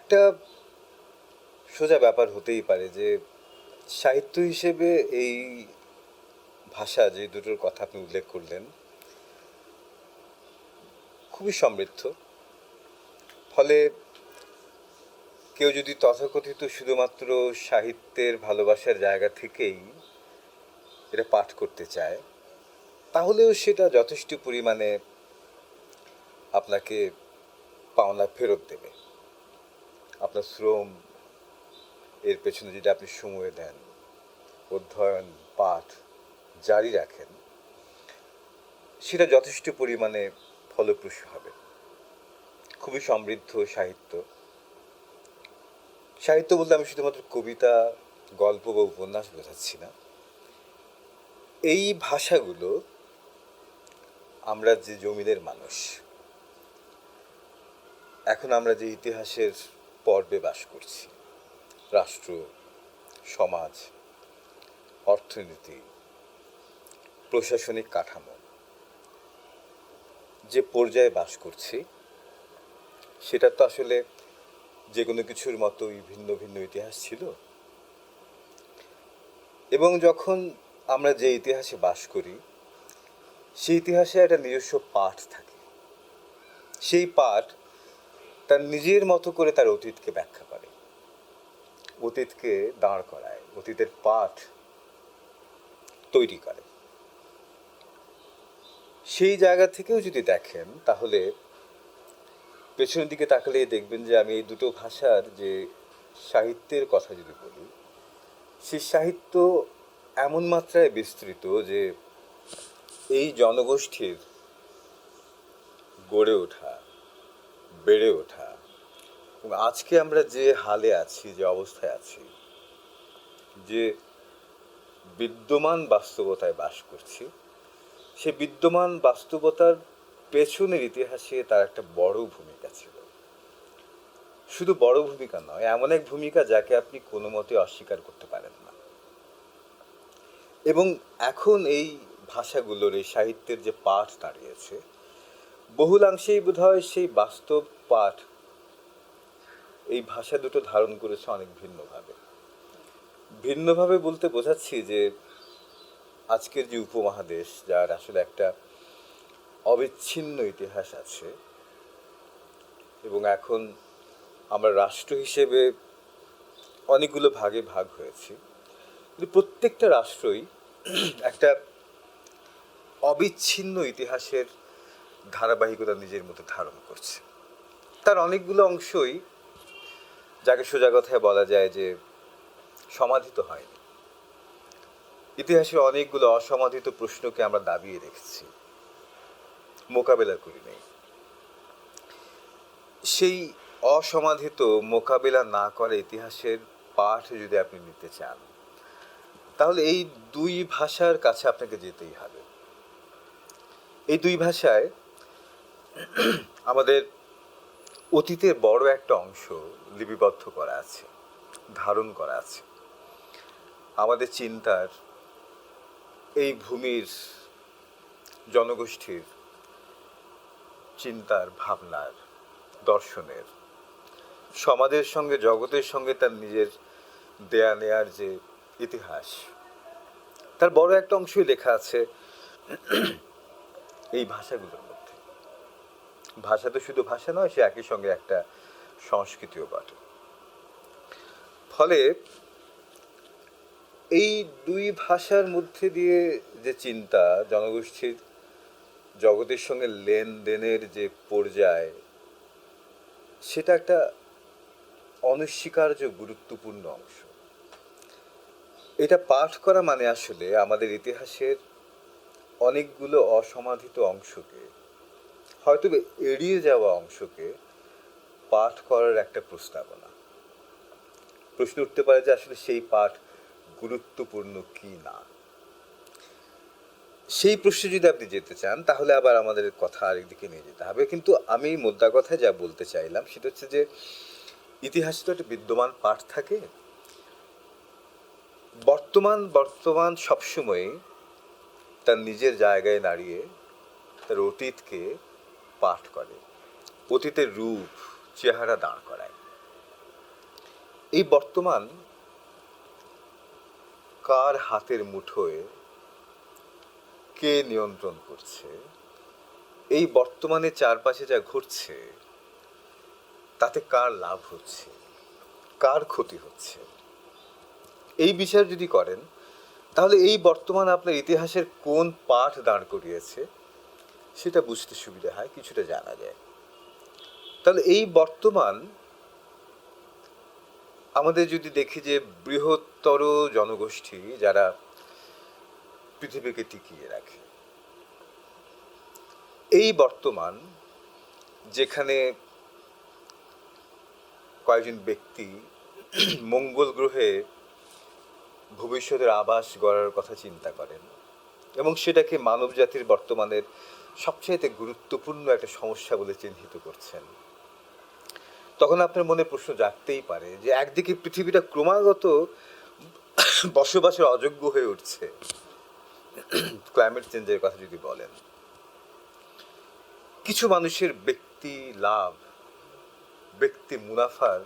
একটা সোজা ব্যাপার হতেই পারে যে সাহিত্য হিসেবে এই ভাষা যে দুটোর কথা আপনি উল্লেখ করলেন খুবই সমৃদ্ধ। ফলে কেউ যদি তথাকথিত শুধুমাত্র সাহিত্যের ভালোবাসার জায়গা থেকেই এটা পাঠ করতে চায়, তাহলেও সেটা যথেষ্ট পরিমাণে আপনাকে পাওনা ফেরত দেবে। আপনার শ্রম এর পেছনে যদি আপনি সময় দেন, অধ্যয়ন পাঠ জারি রাখেন, সেটা যথেষ্ট পরিমাণে ফলপ্রসূ হবে। খুবই সমৃদ্ধ সাহিত্য। সাহিত্য বলতে আমি শুধুমাত্র কবিতা, গল্প বা উপন্যাস বোঝাচ্ছি না। এই ভাষাগুলো আমরা যে জমিদের মানুষ, এখন আমরা যে ইতিহাসের পর্বে বাস করছি, রাষ্ট্র, সমাজ, অর্থনীতি, প্রশাসনিক কাঠামো, যে পর্যায়ে বাস করছি সেটা তো আসলে যে কোনো কিছুর মতোই ভিন্ন ভিন্ন ইতিহাস ছিল। এবং যখন আমরা যে ইতিহাসে বাস করি সেই ইতিহাসে একটা নিজস্ব পাঠ থাকে। সেই পাঠ তার নিজের মতো করে তার অতীতকে ব্যাখ্যা করে, অতীতকে দাঁড় করায়, অতীতের পাঠ তৈরি করে। সেই জায়গা থেকেও যদি দেখেন তাহলে পেছনের দিকে তাকালেই দেখবেন যে আমি এই দুটো ভাষার যে সাহিত্যের কথা যদি বলি, সেই সাহিত্য এমন মাত্রায় বিস্তৃত যে এই জনগোষ্ঠীর গড়ে ওঠা, বেড়ে ওঠা এবং আজকে আমরা যে হালে আছি, যে অবস্থায় আছি, যে বিদ্যমান বাস্তবতায় বাস করছি, সে বিদ্যমান বাস্তবতার পেছনের ইতিহাসে তার একটা বড় ভূমিকা ছিল। শুধু বড় ভূমিকা নয়, এমন এক ভূমিকা যাকে আপনি কোনো মতে অস্বীকার করতে পারেন না। এবং এখন এই ভাষাগুলোর, এই সাহিত্যের যে পাঠ দাঁড়িয়েছে, বহুলাংশেই বোধ হয় সেই বাস্তব পাঠ এই ভাষা দুটো ধারণ করেছে অনেক ভিন্নভাবে। ভিন্নভাবে বলতে বোঝাচ্ছি যে আজকের যে উপমহাদেশ, যার আসলে একটা অবিচ্ছিন্ন ইতিহাস আছে, এবং এখন আমরা রাষ্ট্র হিসেবে অনেকগুলো ভাগে ভাগ হয়েছি, কিন্তু প্রত্যেকটা রাষ্ট্রই একটা অবিচ্ছিন্ন ইতিহাসের ধারাবাহিকতা নিজের মধ্যে ধারণ করছে। তার অনেকগুলো অংশই, যাকে সোজা কথায় বলা যায় যে সমাধিত হয়নি। ইতিহাসের অনেকগুলো অসমাধিত প্রশ্নকে আমরা দাবিয়ে রেখেছি, মোকাবেলা করি নাই। সেই অসমাধিত, মোকাবেলা না করে ইতিহাসের পাঠ যদি আপনি নিতে চান, তাহলে এই দুই ভাষার কাছে আপনাকে যেতেই হবে। এই দুই ভাষায় আমাদের অতীতের বড় একটা অংশ লিপিবদ্ধ করা আছে, ধারণ করা আছে। আমাদের চিন্তার, এই ভূমির জনগোষ্ঠীর চিন্তার, ভাবনার, দর্শনের, সমাজের সঙ্গে, জগতের সঙ্গে তার নিজের দেয়া নেয়ার যে ইতিহাস, তার বড় একটা অংশই লেখা আছে এই ভাষাগুলোর মধ্যে। ভাষা তো শুধু ভাষা নয়, সে একই সঙ্গে একটা সংস্কৃতিও বটে। ফলে এই দুই ভাষার মধ্যে দিয়ে যে চিন্তা, জনগোষ্ঠীর জগতের সঙ্গে লেনদেনের যে পর্যায়, সেটা একটা অনস্বীকার্য গুরুত্বপূর্ণ অংশ। এটা পাঠ করা মানে আসলে আমাদের ইতিহাসের অনেকগুলো অসমাধিত অংশকে, হয়তো এড়িয়ে যাওয়া অংশকে পাঠ করার একটা প্রস্তাবনা। প্রশ্ন উঠতে পারে যে আসলে সেই পাঠ গুরুত্বপূর্ণ কি না। সেই প্রশ্নে যদি আপনি যেতে চান তাহলে আবার আমাদের কথা আরেকদিকে নিয়ে যেতে হবে। কিন্তু আমি মোদ্দা কথায় যা বলতে চাইলাম সেটা হচ্ছে যে ইতিহাসে তো একটা বিদ্যমান পাঠ থাকে। বর্তমান সবসময় তার নিজের জায়গায় দাঁড়িয়ে তার অতীতকে পাঠ করে, অতীতের রূপ চেহারা দাঁড় করায়। এই বর্তমান কার হাতের মুঠোয়, কে নিয়ন্ত্রণ করছে, এই বর্তমানে চারপাশে যা ঘটছে তাতে কার লাভ হচ্ছে, কার ক্ষতি হচ্ছে, এই বিচার যদি করেন তাহলে এই বর্তমান আপনার ইতিহাসের কোন পাঠ দাঁড় করিয়েছে সেটা বুঝতে সুবিধা হয়, কিছুটা জানা যায়। তাহলে এই বর্তমান আমাদের যদি দেখি যে বৃহত্তর জনগোষ্ঠী যারা পৃথিবীকে টিকিয়ে রাখে, এই বর্তমান যেখানে কয়েকজন ব্যক্তি মঙ্গল গ্রহে ভবিষ্যতের আবাস গড়ার কথা চিন্তা করেন এবং সেটাকে মানব জাতির বর্তমানের সবচেয়ে গুরুত্বপূর্ণ একটা সমস্যা বলে চিহ্নিত করছেন, তখন আপনার মনে প্রশ্ন জাগতেই পারে যে একদিকে পৃথিবীটা ক্রমাগত বসবাসের অযোগ্য হয়ে উঠছে, ক্লাইমেট চেঞ্জের কথা যদি বলেন, কিছু মানুষের ব্যক্তি লাভ, ব্যক্তি মুনাফার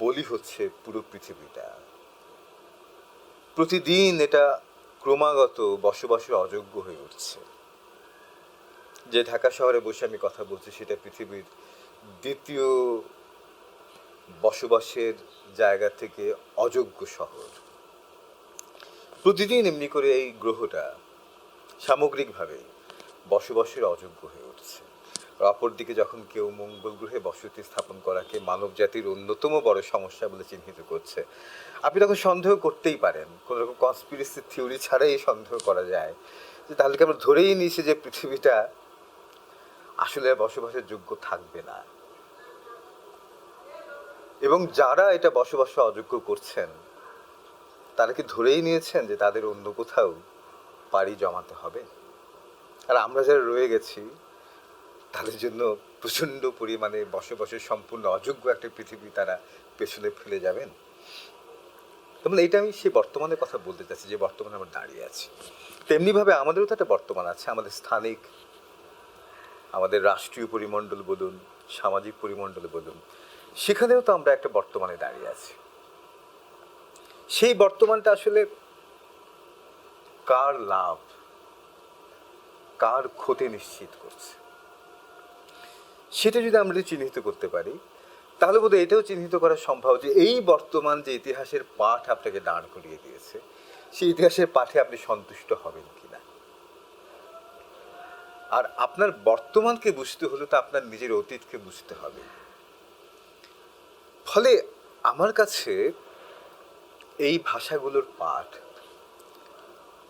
বলি হচ্ছে পুরো পৃথিবীটা। প্রতিদিন এটা ক্রমাগত বসবাসের অযোগ্য হয়ে উঠছে। যে ঢাকা শহরে বসে আমি কথা বলছি সেটা পৃথিবীর দ্বিতীয় বসবাসের জায়গা থেকে অযোগ্য শহর। প্রতিদিন এমনি করে এই গ্রহটা সামগ্রিকভাবে বসবাসের অযোগ্য হয়ে উঠছে। অপরদিকে যখন কেউ মঙ্গল গ্রহে বসতি স্থাপন করাকে মানব জাতির অন্যতম বড় সমস্যা বলে চিহ্নিত করছে, আপনি তখন সন্দেহ করতেই পারেন, কোনো রকম কনস্পিরেসি থিওরি ছাড়াই সন্দেহ করা যায় যে তাহলে কি আমরা ধরেই নিয়েছি যে পৃথিবীটা আসলে বসবাসের যোগ্য থাকবে না, এবং যারা এটা বসবাসে অযোগ্য করছেন তারা কি ধরেই নিয়েছেন যে তাদের অন্য কোথাও পাড়ি জমাতে হবে, আর আমরা যারা রয়ে গেছি তাদের জন্য প্রচণ্ড পরিমাণে বসবাসের সম্পূর্ণ অযোগ্য একটা পৃথিবী তারা পেছনে ফেলে যাবেন। তেমন এইটা আমি সেই বর্তমানের কথা বলতে চাচ্ছি, যে বর্তমানে আমরা দাঁড়িয়ে আছি। তেমনিভাবে আমাদেরও তো একটা বর্তমান আছে, আমাদের স্থানিক, আমাদের রাষ্ট্রীয় পরিমণ্ডল বলুন, সামাজিক পরিমণ্ডল বলুন, সেখানেও তো আমরা একটা বর্তমানে দাঁড়িয়ে আছি। সেই বর্তমানটা আসলে কার লাভ, কার ক্ষতি নিশ্চিত করছে, সেটা যদি আমরা চিহ্নিত করতে পারি তাহলে বোধহয় এটাও চিহ্নিত করা সম্ভব যে এই বর্তমান যে ইতিহাসের পাঠ আপনাকে দাঁড় করিয়ে দিয়েছে সেই ইতিহাসের পাঠে আপনি সন্তুষ্ট হবেন কিনা। আর আপনার বর্তমানকে বুঝতে হলে তো আপনার নিজের অতীতকে বুঝতে হবে। ফলে আমার কাছে এই ভাষাগুলোর পাঠ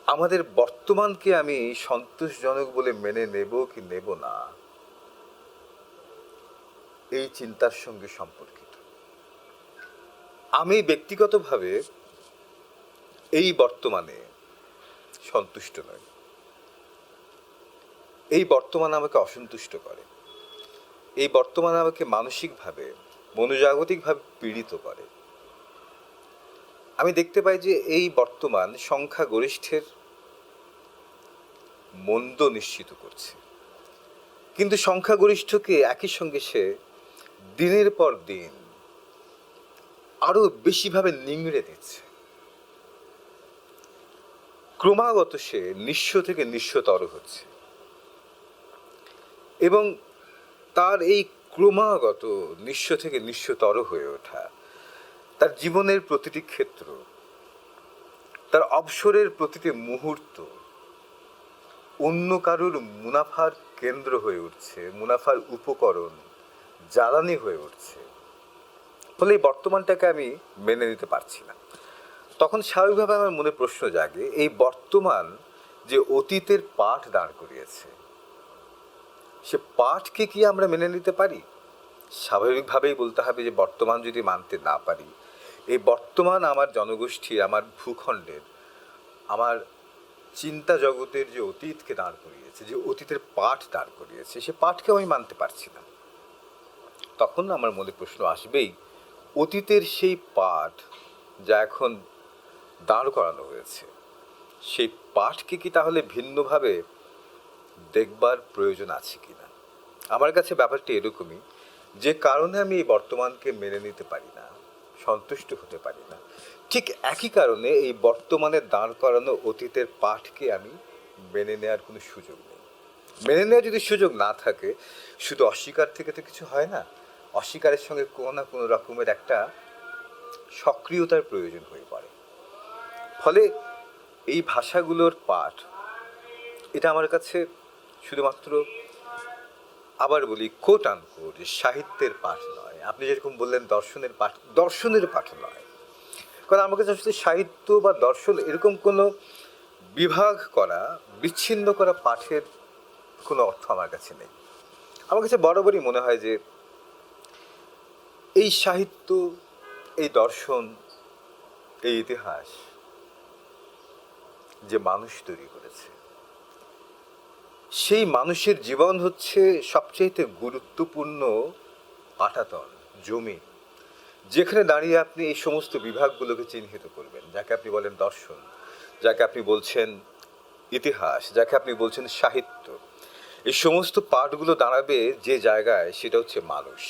আমাদের বর্তমানকে আমি সন্তোষজনক বলে মেনে নেব কি নেব না, এই চিন্তার সঙ্গে সম্পর্কিত। আমি ব্যক্তিগতভাবে এই বর্তমানে সন্তুষ্ট নই। এই বর্তমান আমাকে অসন্তুষ্ট করে, এই বর্তমান আমাকে মানসিকভাবে, মনোজাগতিকভাবে পীড়িত করে। আমি দেখতে পাই যে এই বর্তমান সংখ্যাগরিষ্ঠের মন্দ নিশ্চিত করছে, কিন্তু সংখ্যাগরিষ্ঠকে একই সঙ্গে সে দিনের পর দিন আরো বেশিভাবে নিংড়ে দিচ্ছে। ক্রমাগত সে নিঃস্ব থেকে নিঃস্বতর হচ্ছে, এবং তার এই ক্রমাগত নিঃস্ব থেকে নিঃস্বতর হয়ে ওঠা তার জীবনের প্রতিটি ক্ষেত্র, তার অবসরের প্রতিটি মুহূর্ত অন্য কারুর মুনাফার কেন্দ্র হয়ে উঠছে, মুনাফার উপকরণ, জ্বালানি হয়ে উঠছে। ফলে এই বর্তমানটাকে আমি মেনে নিতে পারছি না। তখন স্বাভাবিকভাবে আমার মনে প্রশ্ন জাগে, এই বর্তমান যে অতীতের পাঠ দাঁড় করিয়েছে সে পাঠকে কি আমরা মেনে নিতে পারি? স্বাভাবিকভাবেই বলতে হবে যে বর্তমান যদি মানতে না পারি, এই বর্তমান আমার জনগোষ্ঠীর, আমার ভূখণ্ডের, আমার চিন্তা জগতের যে অতীতকে দাঁড় করিয়েছে, যে অতীতের পাঠ দাঁড় করিয়েছে, সে পাঠকে আমি মানতে পারছি না। তখন আমার মনে প্রশ্ন আসবেই, অতীতের সেই পাঠ যা এখন দাঁড় করানো হয়েছে সেই পাঠকে কি তাহলে ভিন্নভাবে দেখবার প্রয়োজন আছে কিনা। আমার কাছে ব্যাপারটি এরকমই, যে কারণে আমি এই বর্তমানকে মেনে নিতে পারি না, সন্তুষ্ট হতে পারি না। ঠিক একই কারণে এই বর্তমানে দাঁড় করানো অতীতের পাঠকে আমি মেনে নেওয়ার কোনো সুযোগ নেই। মেনে নেওয়ার যদি সুযোগ না থাকে, শুধু অস্বীকার থেকে তো কিছু হয় না। অস্বীকারের সঙ্গে কোনো না কোনো রকমের একটা সক্রিয়তার প্রয়োজন হয়ে পড়ে। ফলে এই ভাষাগুলোর পাঠ, এটা আমার কাছে শুধুমাত্র, আবার বলি কোট আনকোট, যে সাহিত্যের পাঠ নয়। আপনি যেরকম বললেন দর্শনের পাঠ নয়। কারণ আমার কাছে আসলে সাহিত্য বা দর্শন এরকম কোনো বিভাগ করা, বিচ্ছিন্ন করা পাঠের কোনো অর্থ আমার কাছে নেই। আমার কাছে বরাবরই মনে হয় যে এই সাহিত্য, এই দর্শন, এই ইতিহাস যে মানুষ তৈরি করেছে, সেই মানুষের জীবন হচ্ছে সবচেয়ে গুরুত্বপূর্ণ পাটাতন, জমি, যেখানে দাঁড়িয়ে আপনি এই সমস্ত বিভাগগুলোকে চিহ্নিত করবেন। যাকে আপনি বলেন দর্শন, যাকে আপনি বলছেন ইতিহাস, যাকে আপনি বলছেন সাহিত্য, এই সমস্ত পাঠগুলো দাঁড়াবে যে জায়গায়, সেটা হচ্ছে মানুষ,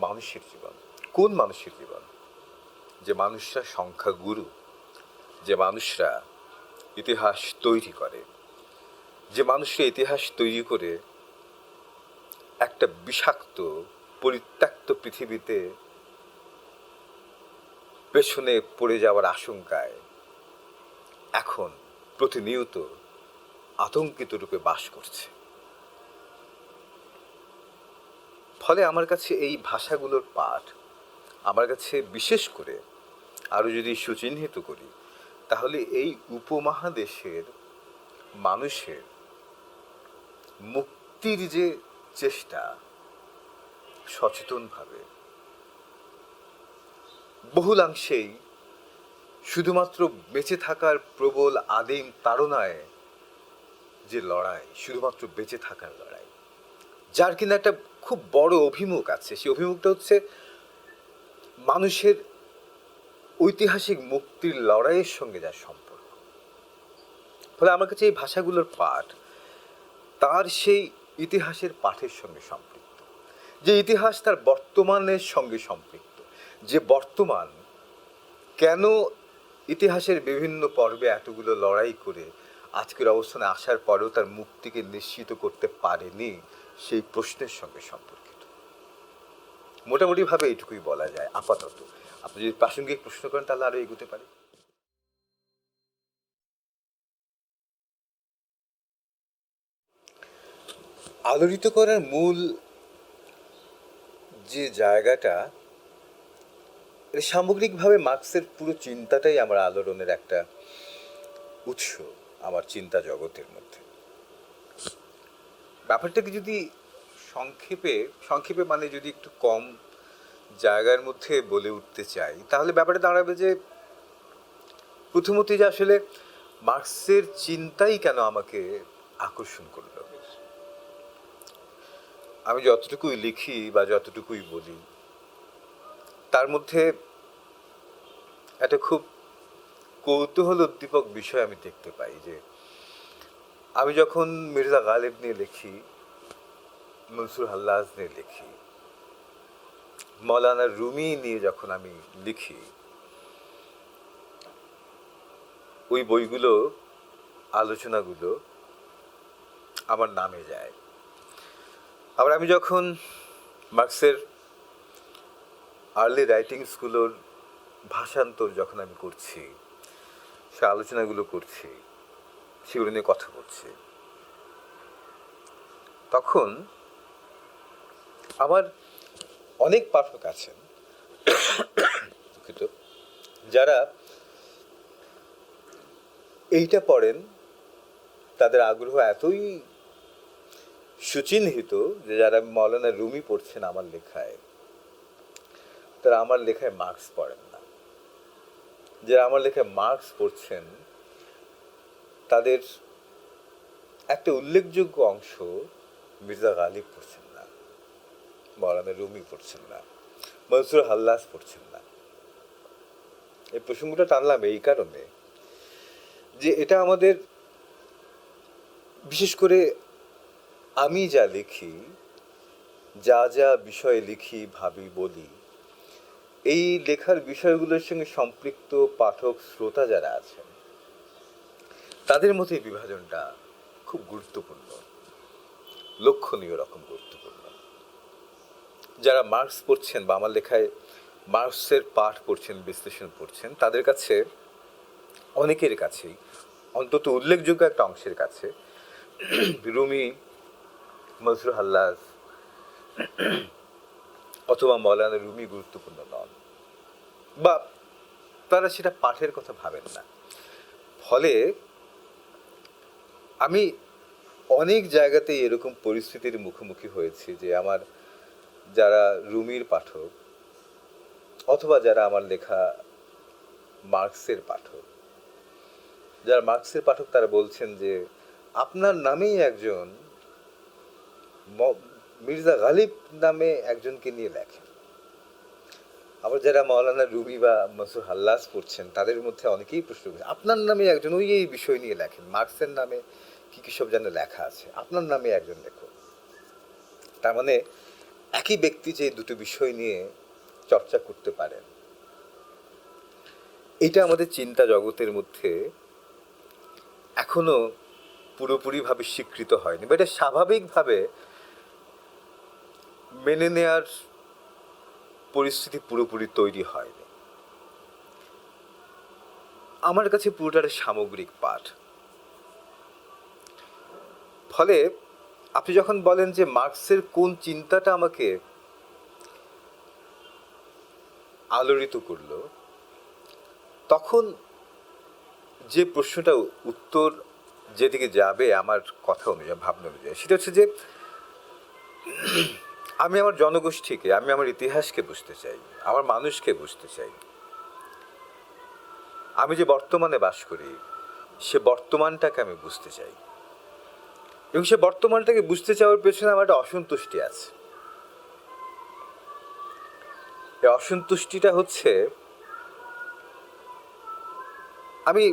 মানুষের জীবন। কোন মানুষের জীবন? যে মানুষরা সংখ্যাগুরু, যে মানুষরা ইতিহাস তৈরি করে, যে মানুষরা ইতিহাস তৈরি করে একটা বিষাক্ত পরিত্যক্ত পৃথিবীতে পেছনে পড়ে যাওয়ার আশঙ্কায় এখন প্রতিনিয়ত আতঙ্কিত রূপে বাস করছে। ফলে আমার কাছে এই ভাষাগুলোর পাঠ, আমার কাছে বিশেষ করে আরও যদি সুচিহ্নিত করি, তাহলে এই উপমহাদেশের মানুষের মুক্তির যে চেষ্টা, সচেতনভাবে, বহুলাংশেই শুধুমাত্র বেঁচে থাকার প্রবল আদিম তাড়নায় যে লড়াই, শুধুমাত্র বেঁচে থাকার লড়াই, যার কিনা একটা খুব বড় অভিমুখ আছে। সেই অভিমুখটা হচ্ছে মানুষের ঐতিহাসিক মুক্তির লড়াইয়ের সঙ্গে যার সম্পর্ক। ফলে আমার কাছে এই ভাষাগুলোর পাঠ তার সেই ইতিহাসের পাঠের সঙ্গে সম্পৃক্ত, যে ইতিহাস তার বর্তমানের সঙ্গে সম্পৃক্ত, যে বর্তমান কেন ইতিহাসের বিভিন্ন পর্বে এতগুলো লড়াই করে আজকের অবস্থানে আসার পরেও তার মুক্তিকে নিশ্চিত করতে পারেনি, সেই প্রশ্নের সঙ্গে সম্পর্কিত। মোটামুটিভাবে এইটুকুই বলা যায় আপাতত। আপনি যদি প্রাসঙ্গিক প্রশ্ন করেন তাহলে আরো এগোতে পারি। আলোড়িত করার মূল যে জায়গাটা, সামগ্রিকভাবে মার্ক্সের পুরো চিন্তাটাই আমার আলোড়নের একটা উৎস আমার চিন্তা জগতের মধ্যে। ব্যাপারটাকে যদি সংক্ষেপে সংক্ষেপে মানে যদি একটু কম জায়গার মধ্যে বলে উঠতে চাই, তাহলে ব্যাপারটা দাঁড়াবে যে প্রথমত যে আসলে মার্ক্সের চিন্তাই কেন আমাকে আকর্ষণ করলো। আমি যতটুকুই লিখি বা যতটুকুই বলি, তার মধ্যে একটা খুব কৌতূহল উদ্দীপক বিষয় আমি দেখতে পাই। যে আমি যখন মির্জা গালিব নিয়ে লিখি, মনসুর হাল্লাজ নিয়ে লিখি, মৌলানা রুমি নিয়ে যখন আমি লিখি, ওই বইগুলো, আলোচনাগুলো আমার নামে যায়। আবার আমি যখন মার্ক্সের আর্লি রাইটিংসগুলোর ভাষান্তর যখন আমি করছি, সে আলোচনাগুলো করছি, সেগুলো নিয়ে কথা বলছি, তখন আমার অনেক পাঠক আছেন যারা এইটা পড়েন, তাদের আগ্রহ এতই সুচিহ্নিত যে যারা মৌলানা রুমি পড়ছেন আমার লেখায়, তারা আমার লেখায় মার্ক্স পড়েন না। যারা আমার লেখায় মার্ক্স পড়ছেন, তাদের একটা উল্লেখযোগ্য অংশ মির্জা গালিব পড়ছেন না, মৌলানা রুমি পড়ছেন না, মনসুর হাল্লাজ পড়ছেন না। এই প্রসঙ্গটা টানলাম এই কারণে যে এটা আমাদের, বিশেষ করে আমি যা লিখি, যা যা বিষয়ে লিখি, ভাবি, বলি, এই লেখার বিষয়গুলোর সঙ্গে সম্পৃক্ত পাঠক শ্রোতা যারা আছেন তাদের মধ্যে এই বিভাজনটা খুব গুরুত্বপূর্ণ, লক্ষণীয় রকম গুরুত্বপূর্ণ। যারা মার্কস পড়ছেন বা আমার লেখায় মার্কসের পাঠ পড়ছেন, বিশ্লেষণ পড়ছেন, তাদের কাছে, অনেকের কাছেই, অন্তত উল্লেখযোগ্য একটা অংশের কাছে রুমি, মজরুল হাল্লাজ অথবা মৌলানা রুমি গুরুত্বপূর্ণ নন, বা তারা সেটা পাঠের কথা ভাবেন না। ফলে আমি অনেক জায়গাতেই এরকম পরিস্থিতির মুখোমুখি হয়েছি যে আমার যারা রুমির পাঠক অথবা যারা আমার লেখা মার্কসের পাঠক, যারা মার্কসের পাঠক, তারা বলছেন যে আপনার নামেই একজন মির্জা গালিব নামে একজনকে নিয়ে লেখেন। আবার যারা মৌলানা রুমি বা মনসুর হাল্লাজ পড়ছেন তাদের মধ্যে অনেকেই প্রশ্ন করছে আপনার নামে একজন ওই এই বিষয় নিয়ে লেখেন, মার্কসের নামে কি কি সব যেন লেখা আছে, আপনার নামে একজন লেখক। তার মানে একই ব্যক্তি যে দুটো বিষয় নিয়ে চর্চা করতে পারেন, এটা আমাদের চিন্তা জগতের মধ্যে এখনো পুরোপুরিভাবে স্বীকৃত হয়নি, বা এটা স্বাভাবিকভাবে মেনে নেয়ার পরিস্থিতি পুরোপুরি তৈরি হয়নি। আমার কাছে পুরোটার সামগ্রিক পাঠ। ফলে আপনি যখন বলেন যে মার্কসের কোন চিন্তাটা আমাকে আলোড়িত করলো, তখন যে প্রশ্নটা উত্তর যেদিকে যাবে আমার কথা অনুযায়ী, ভাবনা অনুযায়ী, সেটা হচ্ছে যে আমি আমার জনগোষ্ঠীকে, আমি আমার ইতিহাসকে বুঝতে চাই, আমার মানুষকে বুঝতে চাই। আমি যে বর্তমানে বাস করি সে বর্তমানটাকে আমি বুঝতে চাই, এবং সে বর্তমানটাকে বুঝতে চাওয়ার পেছনে আমার একটা অসন্তুষ্টি আছে। এই অসন্তুষ্টিটা হচ্ছে, আমি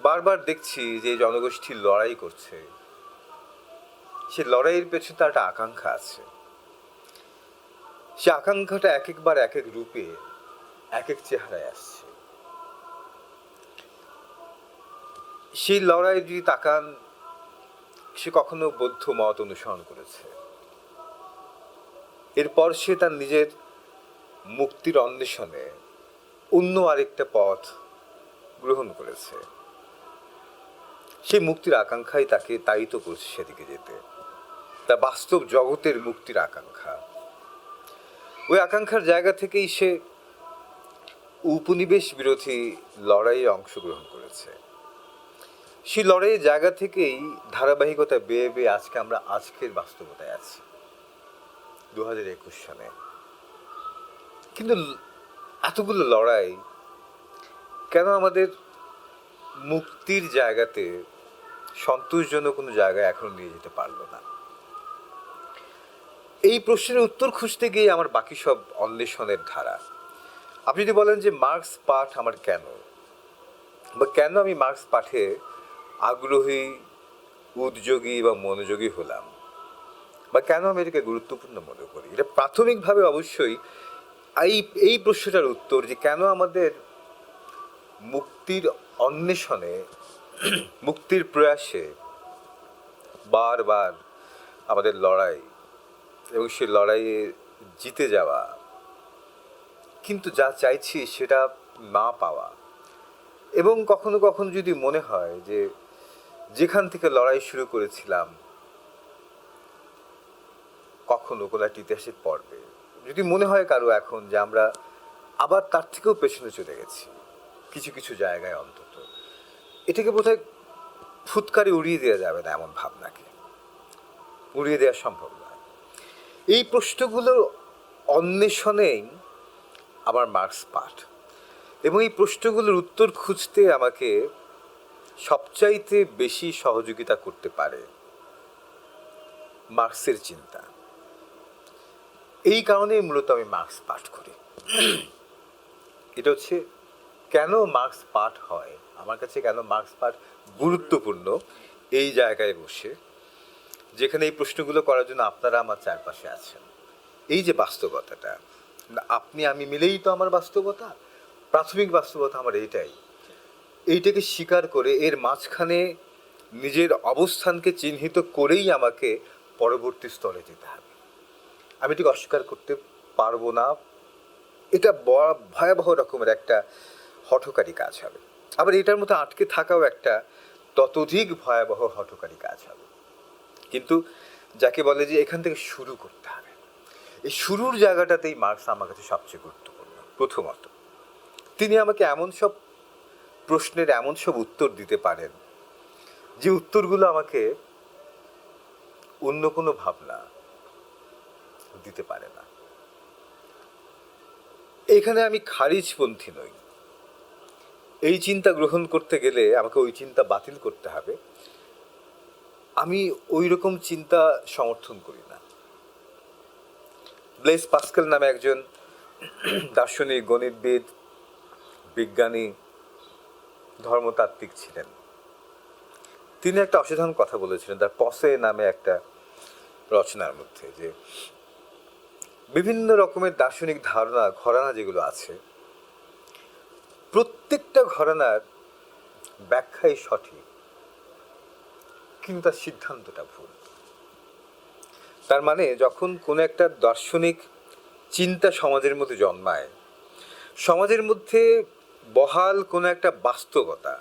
বারবার দেখছি যে জনগোষ্ঠী লড়াই করছে, সে লড়াইয়ের পেছনে তার একটা আকাঙ্ক্ষা আছে। সে আকাঙ্ক্ষাটা এক একবার এক এক রূপে, এক এক চেহারায় আসছে। সেই লড়াই যদি তাকান, সে কখনো বৌদ্ধ মত অনুসরণ করেছে, এরপর সে তার নিজের মুক্তির অন্বেষণে অন্য আরেকটা পথ গ্রহণ করেছে। সেই মুক্তির আকাঙ্ক্ষাই তাকে তাড়িত করছে সেদিকে যেতে, তা বাস্তব জগতের মুক্তির আকাঙ্ক্ষা। ওই আকাঙ্ক্ষার জায়গা থেকেই সে উপনিবেশ বিরোধী লড়াইয়ে অংশগ্রহণ করেছে। সেই লড়াইয়ের জায়গা থেকেই ধারাবাহিকতা বেয়ে বেয়ে আজকে আমরা আজকের বাস্তবতায় আছি 2021 সালে। কিন্তু এতগুলো লড়াই কেন আমাদের মুক্তির জায়গাতে সন্তোষজনক কোনো জায়গায় এখন নিয়ে যেতে পারলো না? এই প্রশ্নের উত্তর খুঁজতে গিয়ে আমার বাকি সব অন্বেষণের ধারা। আপনি যদি বলেন যে মার্কস পাঠ আমার কেন, বা কেন আমি মার্কস পাঠে আগ্রহী, উদ্যোগী বা মনোযোগী হলাম, বা কেন আমি এটাকে গুরুত্বপূর্ণ মনে করি, এটা প্রাথমিকভাবে অবশ্যই এই প্রশ্নটার উত্তর যে কেন আমাদের মুক্তির অন্বেষণে, মুক্তির প্রয়াসে বারবার আমাদের লড়াই, এবং সেই লড়াইয়ে জিতে যাওয়া, কিন্তু যা চাইছি সেটা না পাওয়া, এবং কখনো কখনো যদি মনে হয় যে যেখান থেকে লড়াই শুরু করেছিলাম কখনো কোনো একটা ইতিহাসের পর্বে, যদি মনে হয় কারো এখন যে আমরা আবার তার থেকেও পেছনে চলে গেছি কিছু কিছু জায়গায়, অন্তত এটাকে বোধহয় ফুৎকারে উড়িয়ে দেওয়া যাবে না, এমন ভাবনাকে উড়িয়ে দেওয়া সম্ভব নয়। এই প্রশ্নগুলো অন্বেষণেই আমার মার্কস পাঠ, এবং এই প্রশ্নগুলোর উত্তর খুঁজতে আমাকে সবচাইতে বেশি সহযোগিতা করতে পারে মার্কসের চিন্তা। এই কারণেই মূলত আমি মার্কস পাঠ করি। এটা হচ্ছে কেন মার্কস পাঠ হয়, আমার কাছে কেন মার্কস পাঠ গুরুত্বপূর্ণ, এই জায়গায় বসে যেখানে এই প্রশ্নগুলো করার জন্য আপনারা আমার চারপাশে আছেন। এই যে বাস্তবতাটা, না, আপনি আমি মিলেই তো আমার বাস্তবতা, প্রাথমিক বাস্তবতা আমার এইটাই। এইটাকে স্বীকার করে এর মাঝখানে নিজের অবস্থানকে চিহ্নিত করেই আমাকে পরবর্তী স্তরে যেতে হবে। আমি এটাকে অস্বীকার করতে পারবো না। এটা ভয়াবহ রকমের একটা হঠকারী কাজ হবে। আবার এটার মধ্যে আটকে থাকাও একটা ততোধিক ভয়াবহ হঠকারী কাজ হবে। কিন্তু যাকে বলে যে এখান থেকে শুরু করতে হবে, এই শুরুর জায়গাটাতেই মার্কস আমার কাছে সবচেয়ে গুরুত্বপূর্ণ। প্রথমত তিনি আমাকে এমন সব প্রশ্নের এমন সব উত্তর দিতে পারেন যে উত্তরগুলো আমাকে অন্য কোনো ভাবনা দিতে পারে না। এখানে আমি খারিজপন্থী নই। এই চিন্তা গ্রহণ করতে গেলে আমাকে ওই চিন্তা বাতিল করতে হবে, আমি ওই রকম চিন্তা সমর্থন করি না। ব্লেস পাস্কেল নামে একজন দার্শনিক, গণিতবিদ, বিজ্ঞানী, ধর্মতাত্ত্বিক ছিলেন। তিনি একটা অসাধারণ কথা বলেছিলেন তার পসে নামে একটা রচনার মধ্যে, যে বিভিন্ন রকমের দার্শনিক ধারণা, ঘরানা যেগুলো আছে, প্রত্যেকটা ঘরানার ব্যাখ্যাই সঠিক, কিন্তু তার সিদ্ধান্তটা ভুল। তার মানে যখন কোনো একটা দার্শনিক চিন্তা সমাজের মধ্যে জন্মায়, সমাজের মধ্যে বহাল কোনো একটা বাস্তবতা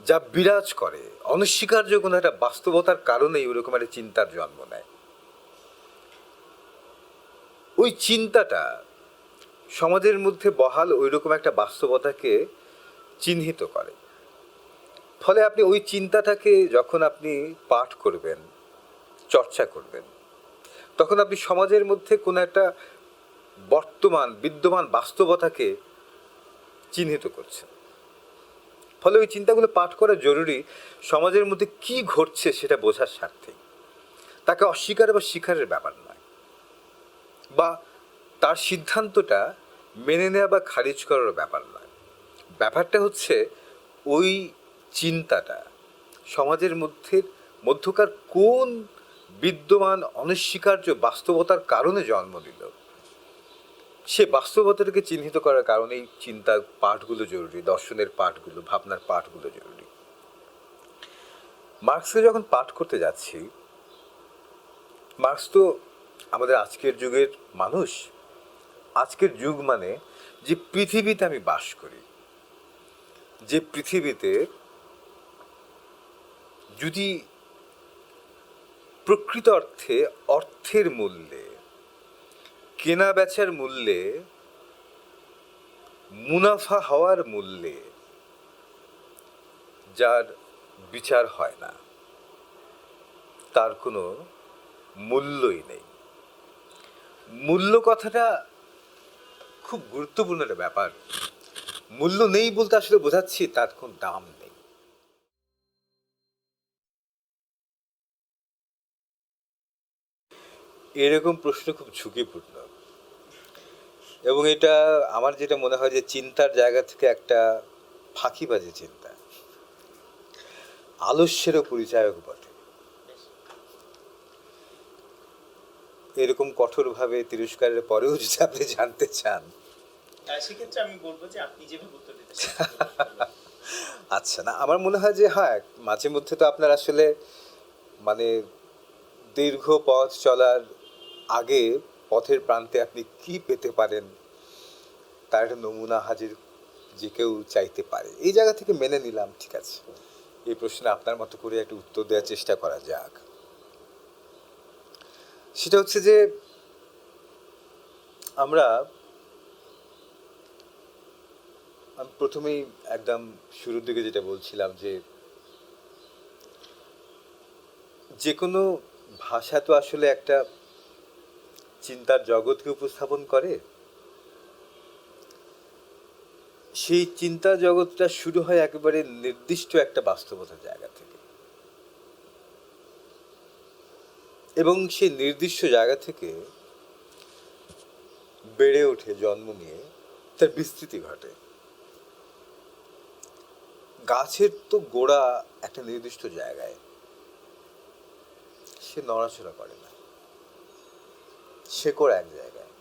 যা বিরাজ করে, অনস্বীকার্য কোনো একটা বাস্তবতার কারণেই ওরকম একটা চিন্তার জন্ম নেয়। ওই চিন্তাটা সমাজের মধ্যে বহাল ওই রকম একটা বাস্তবতাকে চিহ্নিত করে। ফলে আপনি ওই চিন্তাটাকে যখন আপনি পাঠ করবেন, চর্চা করবেন, তখন আপনি সমাজের মধ্যে কোনো একটা বিদ্যমান বাস্তবতাকে চিহ্নিত করছেন। ফলে ওই চিন্তাগুলো পাঠ করা জরুরি সমাজের মধ্যে কি ঘটছে সেটা বোঝার স্বার্থে। তাকে অস্বীকার বা স্বীকারের ব্যাপার নয়, বা তার সিদ্ধান্তটা মেনে নেওয়া বা খারিজ করার ব্যাপার নয়। ব্যাপারটা হচ্ছে ওই চিন্তাটা সমাজের মধ্যকার কোন বিদ্যমান অনস্বীকার্য বাস্তবতার কারণে জন্ম দিল, সে বাস্তবতাটাকে চিহ্নিত করার কারণেই চিন্তার পাঠগুলো জরুরি, দর্শনের পাঠগুলো, ভাবনার পাঠগুলো জরুরি। মার্কসকে যখন পাঠ করতে যাচ্ছি, মার্কস তো আমাদের আজকের যুগের মানুষ। আজকের যুগ মানে যে পৃথিবীতে আমি বাস করি, যে পৃথিবীতে যদি প্রকৃত অর্থে অর্থের মূল্যে, কেনা বেচার মূল্যে, মুনাফা হওয়ার মূল্যে যার বিচার হয় না, তার কোনো মূল্যই নেই। মূল্য কথাটা খুব গুরুত্বপূর্ণ একটা ব্যাপার। মূল্য নেই বলতে আসলে বোঝাচ্ছি তার কোনো দাম নেই। এরকম প্রশ্ন খুব ঝুঁকিপূর্ণ, এবং এটা আমার যেটা মনে হয় যে চিন্তার জায়গা থেকে একটা ফাঁকিবাজি চিন্তা, আলস্যেরও পরিচায়ক বটে। এরকম কঠোরভাবে তিরস্কারের পরেও যদি আপনি জানতে চান, সেক্ষেত্রে আমি বলবো যে আপনি যেভাবে উত্তর দিতে আচ্ছা, না, আমার মনে হয় যে হ্যাঁ, মাঝে মধ্যে তো আপনার আসলে মানে দীর্ঘ পথ চলার আগে পথের প্রান্তে আপনি কি পেতে পারেন তার একটা নমুনা হাজির যে কেউ চাইতে পারে। এই জায়গা থেকে মেনে নিলাম, ঠিক আছে, এই প্রশ্নে আপনার মতো করে একটা উত্তর দেওয়ার চেষ্টা করা যাক। সেটা হচ্ছে যে আমি প্রথমেই একদম শুরুর দিকে যেটা বলছিলাম যে কোনো ভাষা তো আসলে একটা চিন্তার জগৎকে উপস্থাপন করে। সেই চিন্তা জগৎটা শুরু হয় একেবারে নির্দিষ্ট একটা বাস্তবতার জায়গা থেকে, এবং সেই নির্দিষ্ট জায়গা থেকে বেড়ে ওঠে, জন্ম নিয়ে তার বিস্তৃতি ঘটে। গাছের তো গোড়া একটা নির্দিষ্ট জায়গায়, সে নড়াচড়া করে না, শেকড় এক জায়গায়,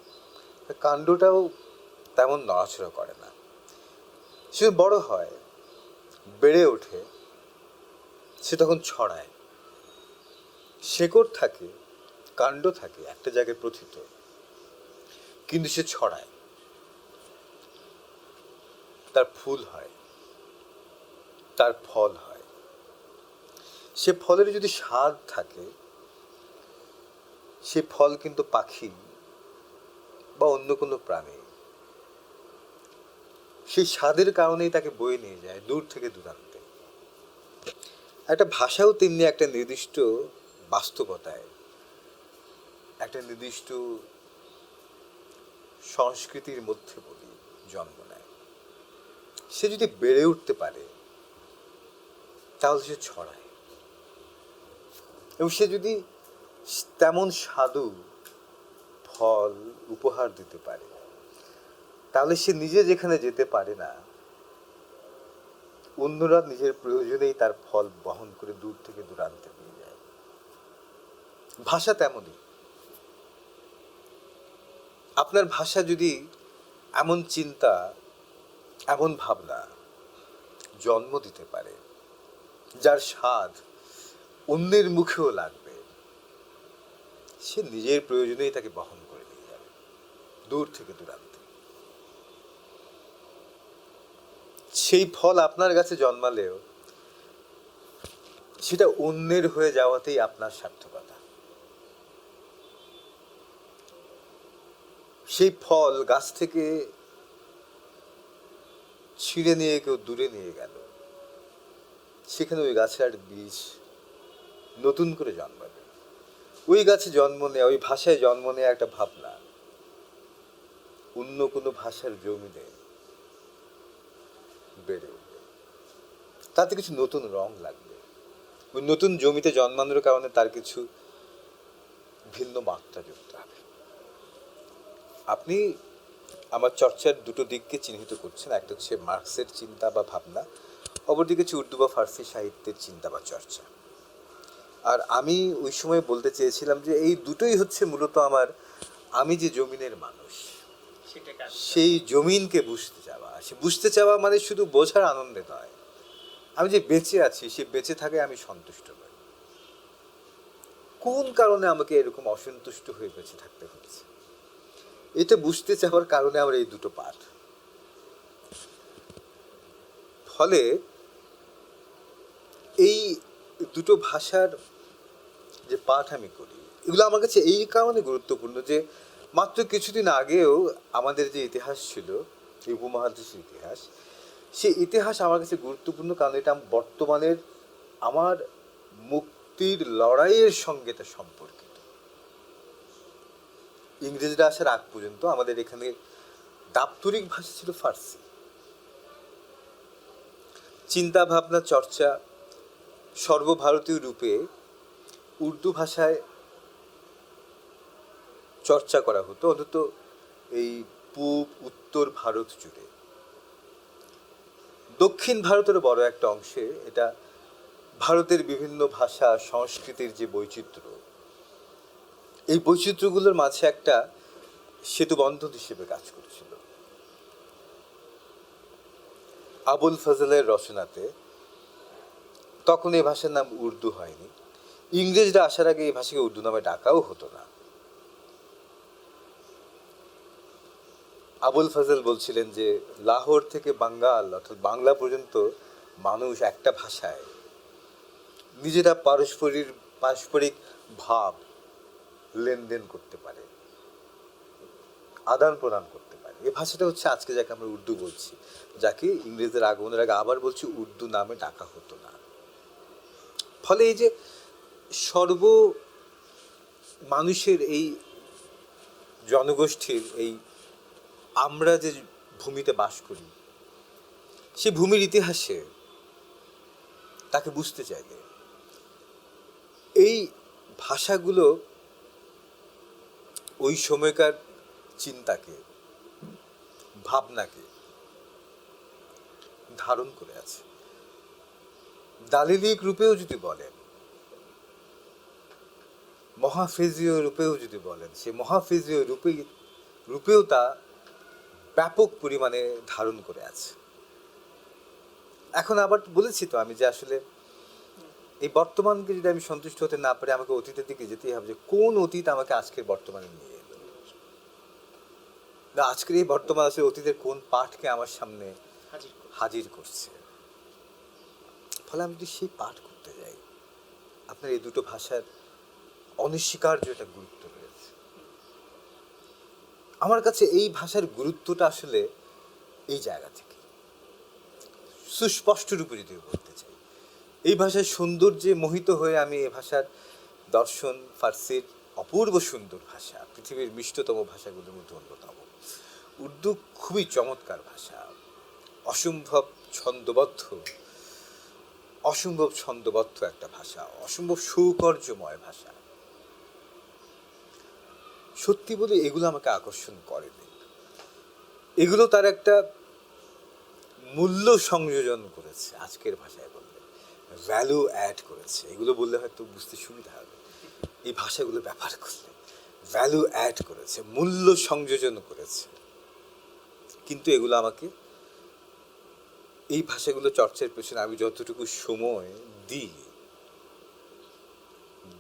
কাণ্ডটাও তেমন নড়াচড়া করে না, সে বড় হয়, বেড়ে ওঠে, সে তখন ছড়ায়, শেকড় থাকে, কাণ্ড থাকে একটা জায়গায় প্রথিত, কিন্তু সে ছড়ায়, তার ফুল হয়, তার ফল হয়। সে ফলের যদি স্বাদ থাকে, সে ফল কিন্তু পাখি বা অন্য কোনো প্রাণী সেই স্বাদের কারণেই তাকে বয়ে নিয়ে যায় দূর থেকে দূরান্তে। একটা ভাষাও তেমনি একটা নির্দিষ্ট বাস্তবতায়, একটা নির্দিষ্ট সংস্কৃতির মধ্যে বলি জন্ম নেয়। সে যদি বেড়ে উঠতে পারে তাহলে সে ছড়ায়, এবং সে যদি তেমন স্বাদু ফল উপহার দিতে পারে তাহলে সে নিজে যেখানে যেতে পারে না, অন্যরা নিজের প্রয়োজনেই তার ফল বহন করে দূর থেকে দূরান্তে নিয়ে যায়। ভাষা তেমনই। আপনার ভাষা যদি এমন চিন্তা, এমন ভাবনা জন্ম দিতে পারে যার স্বাদ অন্যের মুখেও লাগবে, সে নিজের প্রয়োজনেই তাকে বহন করে নিয়ে যাবে দূর থেকে দূরান্তে। সেই ফল আপনার কাছে জন্মালেও সেটা অন্যের হয়ে যাওয়াতেই আপনার সার্থকতা। সেই ফল গাছ থেকে ছিঁড়ে নিয়ে কেউ দূরে নিয়ে গেল, সেখানে ওই গাছের বীজ নতুন করে জন্মাবে। ওই গাছে জন্ম নেয়া, ওই ভাষায় জন্ম নেয়া একটা ভাবনা অন্য কোনো ভাষার জমিনে বেড়ে উঠবে, তাতে কিছু নতুন রং লাগবে। ওই নতুন জমিতে জন্মানোর কারণে তার কিছু ভিন্ন মাত্রা যুক্ত হবে। আপনি আমার চর্চার দুটো দিককে চিহ্নিত করছেন, একটা হচ্ছে মার্কসের চিন্তা বা ভাবনা, অপরদিকে হচ্ছে উর্দু বা ফার্সি সাহিত্যের চিন্তা বা চর্চা। আর আমি ওই সময় বলতে চেয়েছিলাম যে এই দুটোই হচ্ছে মূলত আমি যে জমিনের মানুষ, সেই জমিনকে বুঝতে চাওয়া। সে বুঝতে চাওয়া মানে শুধু বোঝার আনন্দে নয়, আমি যে বেঁচে আছি সে বেঁচে থাকে আমি সন্তুষ্ট নই। কোন কারণে আমাকে এরকম অসন্তুষ্ট হয়ে বেঁচে থাকতে হচ্ছে, এটা বুঝতে চাওয়ার কারণে আমার এই দুটো পাঠ। ফলে এই দুটো ভাষার যে পাঠ আমি করি, এগুলো আমার কাছে এই কারণে গুরুত্বপূর্ণ যে মাত্র কিছুদিন আগেও আমাদের যে ইতিহাস ছিল, এই উপমহাদেশের ইতিহাস, সেই ইতিহাস আমার কাছে গুরুত্বপূর্ণ কারণ এটা বর্তমানের আমার মুক্তির লড়াইয়ের সঙ্গে এটা সম্পর্কিত। ইংরেজরা আসার আগ পর্যন্ত আমাদের এখানে দাপ্তরিক ভাষা ছিল ফার্সি। চিন্তা ভাবনা চর্চা সর্বভারতীয় রূপে উর্দু ভাষায় চর্চা করা হতো, অন্তত এই পূব উত্তর ভারত জুড়ে। দক্ষিণ ভারতের বড় একটা অংশে এটা ভারতের বিভিন্ন ভাষা সংস্কৃতির যে বৈচিত্র্য, এই বৈচিত্র্যগুলোর মাঝে একটা সেতু বন্ধন হিসেবে কাজ করেছিল। আবুল ফজলের রচনাতে তখন এই ভাষার নাম উর্দু হয়নি, ইংরেজরা আসার আগে এই ভাষাকে উর্দু নামে ডাকাও হতো না। আবুল ফজল বলছিলেন যে লাহোর থেকে বাঙ্গাল অর্থাৎ বাংলা পর্যন্ত মানুষ একটা ভাষায় নিজেরা পারস্পরিক ভাব লেনদেন করতে পারে, আদান প্রদান করতে পারে। এই ভাষাটা হচ্ছে আজকে যাকে আমরা উর্দু বলছি, যাকে ইংরেজদের আগমনের আগে আবার বলছি উর্দু নামে ডাকা হতো না। ফলে এই যে সর্ব মানুষের এই জনগোষ্ঠীর এই আমরা যে ভূমিতে বাস করি, সেই ভূমির ইতিহাসে তাকে বুঝতে চাইলে এই ভাষাগুলো ওই সময়কার চিন্তাকে, ভাবনাকে ধারণ করে আছে। দালিলিক রূপেও যদি বলেন, মহাফেজীয় রূপেও যদি বলেন, সে মহাফেজীয় রূপেও তা ব্যাপক পরিমাণে ধারণ করে আছে। এখন আবার বলেছি তো আমি যে আসলে এই বর্তমানকে যদি আমি সন্তুষ্ট হতে না পারি, আমাকে অতীতের দিকে যেতেই হবে, যে কোন অতীত আমাকে আজকের বর্তমানে নিয়ে এলো, না আজকের এই বর্তমান আসলে অতীতের কোন পাঠকে আমার সামনে হাজির করছে। ফলে আমি যদি সেই পাঠ করতে যাই, আপনার এই দুটো ভাষার অনস্বীকার্য একটা গুরুত্ব রয়েছে। আমার কাছে এই ভাষার গুরুত্বটা আসলে এই জায়গা থেকে সুস্পষ্ট রূপে যদি বলতে চাই, এই ভাষার সৌন্দর্যে মোহিত হয়ে আমি এই ভাষার দর্শন, ফার্সির অপূর্ব সুন্দর ভাষা, পৃথিবীর মিষ্টতম ভাষাগুলোর মধ্যে অন্যতম। উর্দু খুবই চমৎকার ভাষা, অসম্ভব ছন্দবদ্ধ, অসম্ভব ছন্দবদ্ধ একটা ভাষা, অসম্ভব সৌকর্যময় ভাষা। সত্যি বলে এগুলো আমাকে আকর্ষণ করেনি, এগুলো তার একটা মূল্য সংযোজন করেছে, আজকের ভাষায় বললে ভ্যালু অ্যাড করেছে। এগুলো বললে হয়তো বুঝতে সুবিধা হবে, এই ভাষাগুলো ব্যবহার করলে ভ্যালু অ্যাড করেছে, মূল্য সংযোজন করেছে। কিন্তু এগুলো আমাকে, এই ভাষাগুলো চর্চার পেছনে আমি যতটুকু সময় দিই,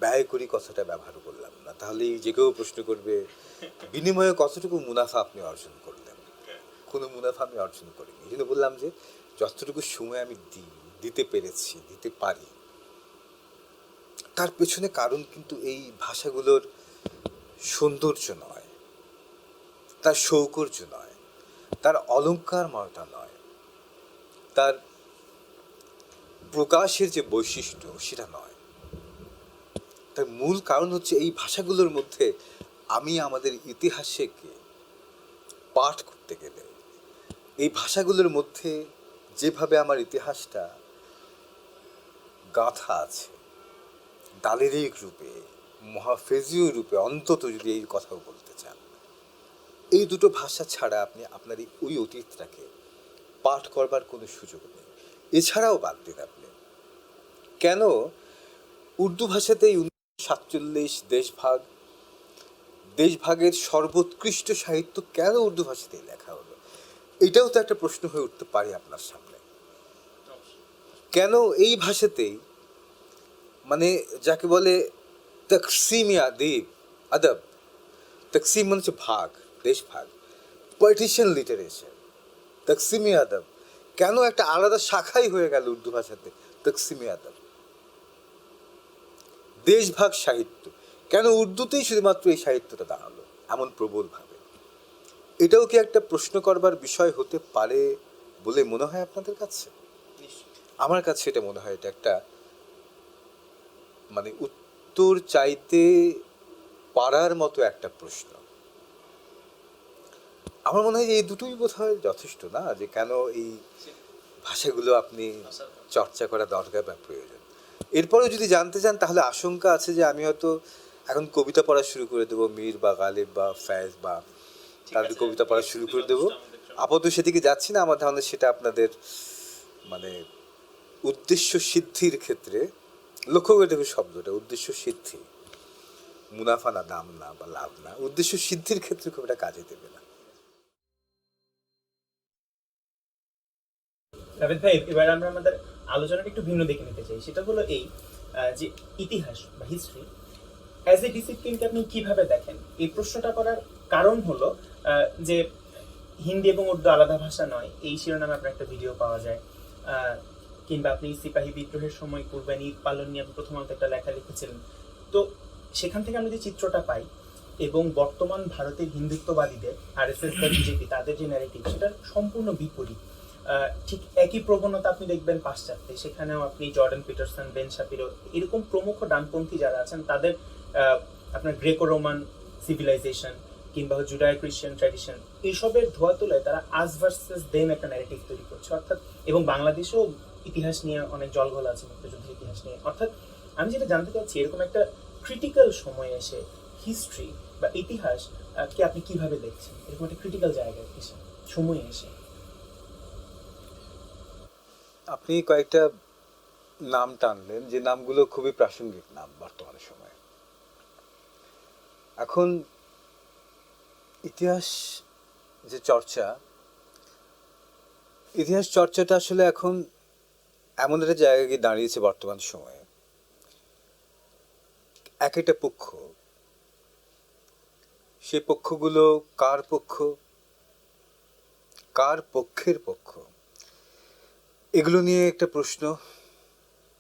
ব্যয় করি কথাটা ব্যবহার করলাম না, তাহলে যে কেউ প্রশ্ন করবে বিনিময়ে কতটুকু মুনাফা আপনি অর্জন করলেন। কোনো মুনাফা আমি অর্জন করিনি। এই জন্য বললাম যে যতটুকু সময় আমি দিতে পেরেছি, দিতে পারি, তার পেছনে কারণ কিন্তু এই ভাষাগুলোর সৌন্দর্য নয়, তার সৌকর্য নয়, তার অলঙ্কারময়তা নয়, তার প্রকাশের যে বৈশিষ্ট্য সেটা নয়। তার মূল কারণ হচ্ছে এই ভাষাগুলোর মধ্যে আমি আমাদের ইতিহাসকে পাঠ করতে গেলে, এই ভাষাগুলোর মধ্যে যেভাবে আমার ইতিহাসটা গাঁথা আছে, দালিলিক রূপে, মহাফেজীয় রূপে, অন্তত যদি এই কথাও বলতে চান, এই দুটো ভাষা ছাড়া আপনি আপনার ওই অতীতটাকে পাঠ করবার কোনো সুযোগ নেই। এছাড়াও বাদ দিন আপনি, কেন উর্দু ভাষাতেই 1947 দেশভাগের সর্বোৎকৃষ্ট সাহিত্য কেন উর্দু ভাষাতেই লেখা হলো? এটাও তো একটা প্রশ্ন হয়ে উঠতে পারে আপনার সামনে। কেন এই ভাষাতেই, মানে যাকে বলে তকসিম আদব, তকসিম মানে হচ্ছে ভাগ, দেশভাগ, পার্টিশন লিটারেচার, তকসিম আদব কেন একটা আলাদা শাখাই হয়ে গেল উর্দু ভাষাতে? তকসিম আদব, দেশভাগ সাহিত্য কেন উর্দুতেই শুধুমাত্র এই সাহিত্যটা দাঁড়ালো এমন প্রবলভাবে? এটাও কি একটা প্রশ্ন করবার বিষয় হতে পারে বলে মনে হয় আপনাদের কাছে? আমার কাছে এটা মনে হয় এটা একটা, মানে উত্তর চাইতে পারার মতো একটা প্রশ্ন। আমার মনে হয় যে এই দুটোই বোধ হয় যথেষ্ট না, যে কেন এই ভাষাগুলো আপনি চর্চা করা দরকার বা প্রয়োজন। এরপরেও যদি জানতে চান তাহলে আশঙ্কা আছে যে আমি হয়তো এখন কবিতা পড়া শুরু করে দেবো, মীর বা গালিব বা ফ্যাজ বা তাদের কবিতা পড়া শুরু করে দেবো। আপাতত সেদিকে যাচ্ছি না। আমার ধারণা সেটা আপনাদের মানে উদ্দেশ্য সিদ্ধির ক্ষেত্রে, লক্ষ্য করে দেখুন শব্দটা, উদ্দেশ্য সিদ্ধি, মুনাফা না, দাম না বা লাভ না, উদ্দেশ্য সিদ্ধির ক্ষেত্রে খুব একটা কাজে দেবে না। রাবেদ ভাই, এবার আমরা আমাদের আলোচনাটা একটু ভিন্ন দিকে নিতে চাই। সেটা হলো এই যে ইতিহাস বা হিস্ট্রি অ্যাজ এ ডিসিপ্লিনকে আপনি কিভাবে দেখেন? এই প্রশ্নটা করার কারণ হলো যে হিন্দি এবং উর্দু আলাদা ভাষা নয়, এই শিরোনামে আপনার একটা ভিডিও পাওয়া যায়। কিংবা আপনি সিপাহী বিদ্রোহের সময় কুরবানি ঈদ পালন নিয়ে আপনি প্রথমত একটা লেখা লিখেছিলেন। তো সেখান থেকে আমরা যে চিত্রটা পাই এবং বর্তমান ভারতের হিন্দুত্ববাদীদের আরএসএস বা বিজেপি তাদের যে ন্যারেটিভ, সেটা সম্পূর্ণ বিপরীত। ঠিক একই প্রবণতা আপনি দেখবেন পাশ্চাত্যে, সেখানেও আপনি জর্ডান পিটারসন, বেন শাপিরো এরকম প্রমুখ ডানপন্থী যারা আছেন তাদের আপনার গ্রেকো রোমান সিভিলাইজেশন কিংবা জুডায় ক্রিশ্চিয়ান ট্র্যাডিশন এইসবের ধোয়া তোলায় তারা আজ ভার্সেস দেম একটা ন্যারেটিভ তৈরি করছে। অর্থাৎ এবং বাংলাদেশেও ইতিহাস নিয়ে অনেক জলঘোল আছে, মুক্তিযুদ্ধের ইতিহাস নিয়ে। অর্থাৎ আমি যেটা জানতে চাচ্ছি, এরকম একটা ক্রিটিক্যাল সময়ে এসে হিস্ট্রি বা ইতিহাস কে আপনি কিভাবে দেখছেন? এরকম একটা ক্রিটিক্যাল জায়গায় এসে, সময়ে এসে আপনি কয়েকটা নাম টানলেন, যে নামগুলো খুবই প্রাসঙ্গিক নাম বর্তমানে সময়ে। এখন ইতিহাস যে চর্চা, ইতিহাস চর্চাটা আসলে এখন এমন একটা জায়গায় গিয়ে দাঁড়িয়েছে বর্তমান সময়ে। এক একটা পক্ষ, সেই পক্ষগুলো কার পক্ষ, কার পক্ষের পক্ষ, এগুলো নিয়ে একটা প্রশ্ন,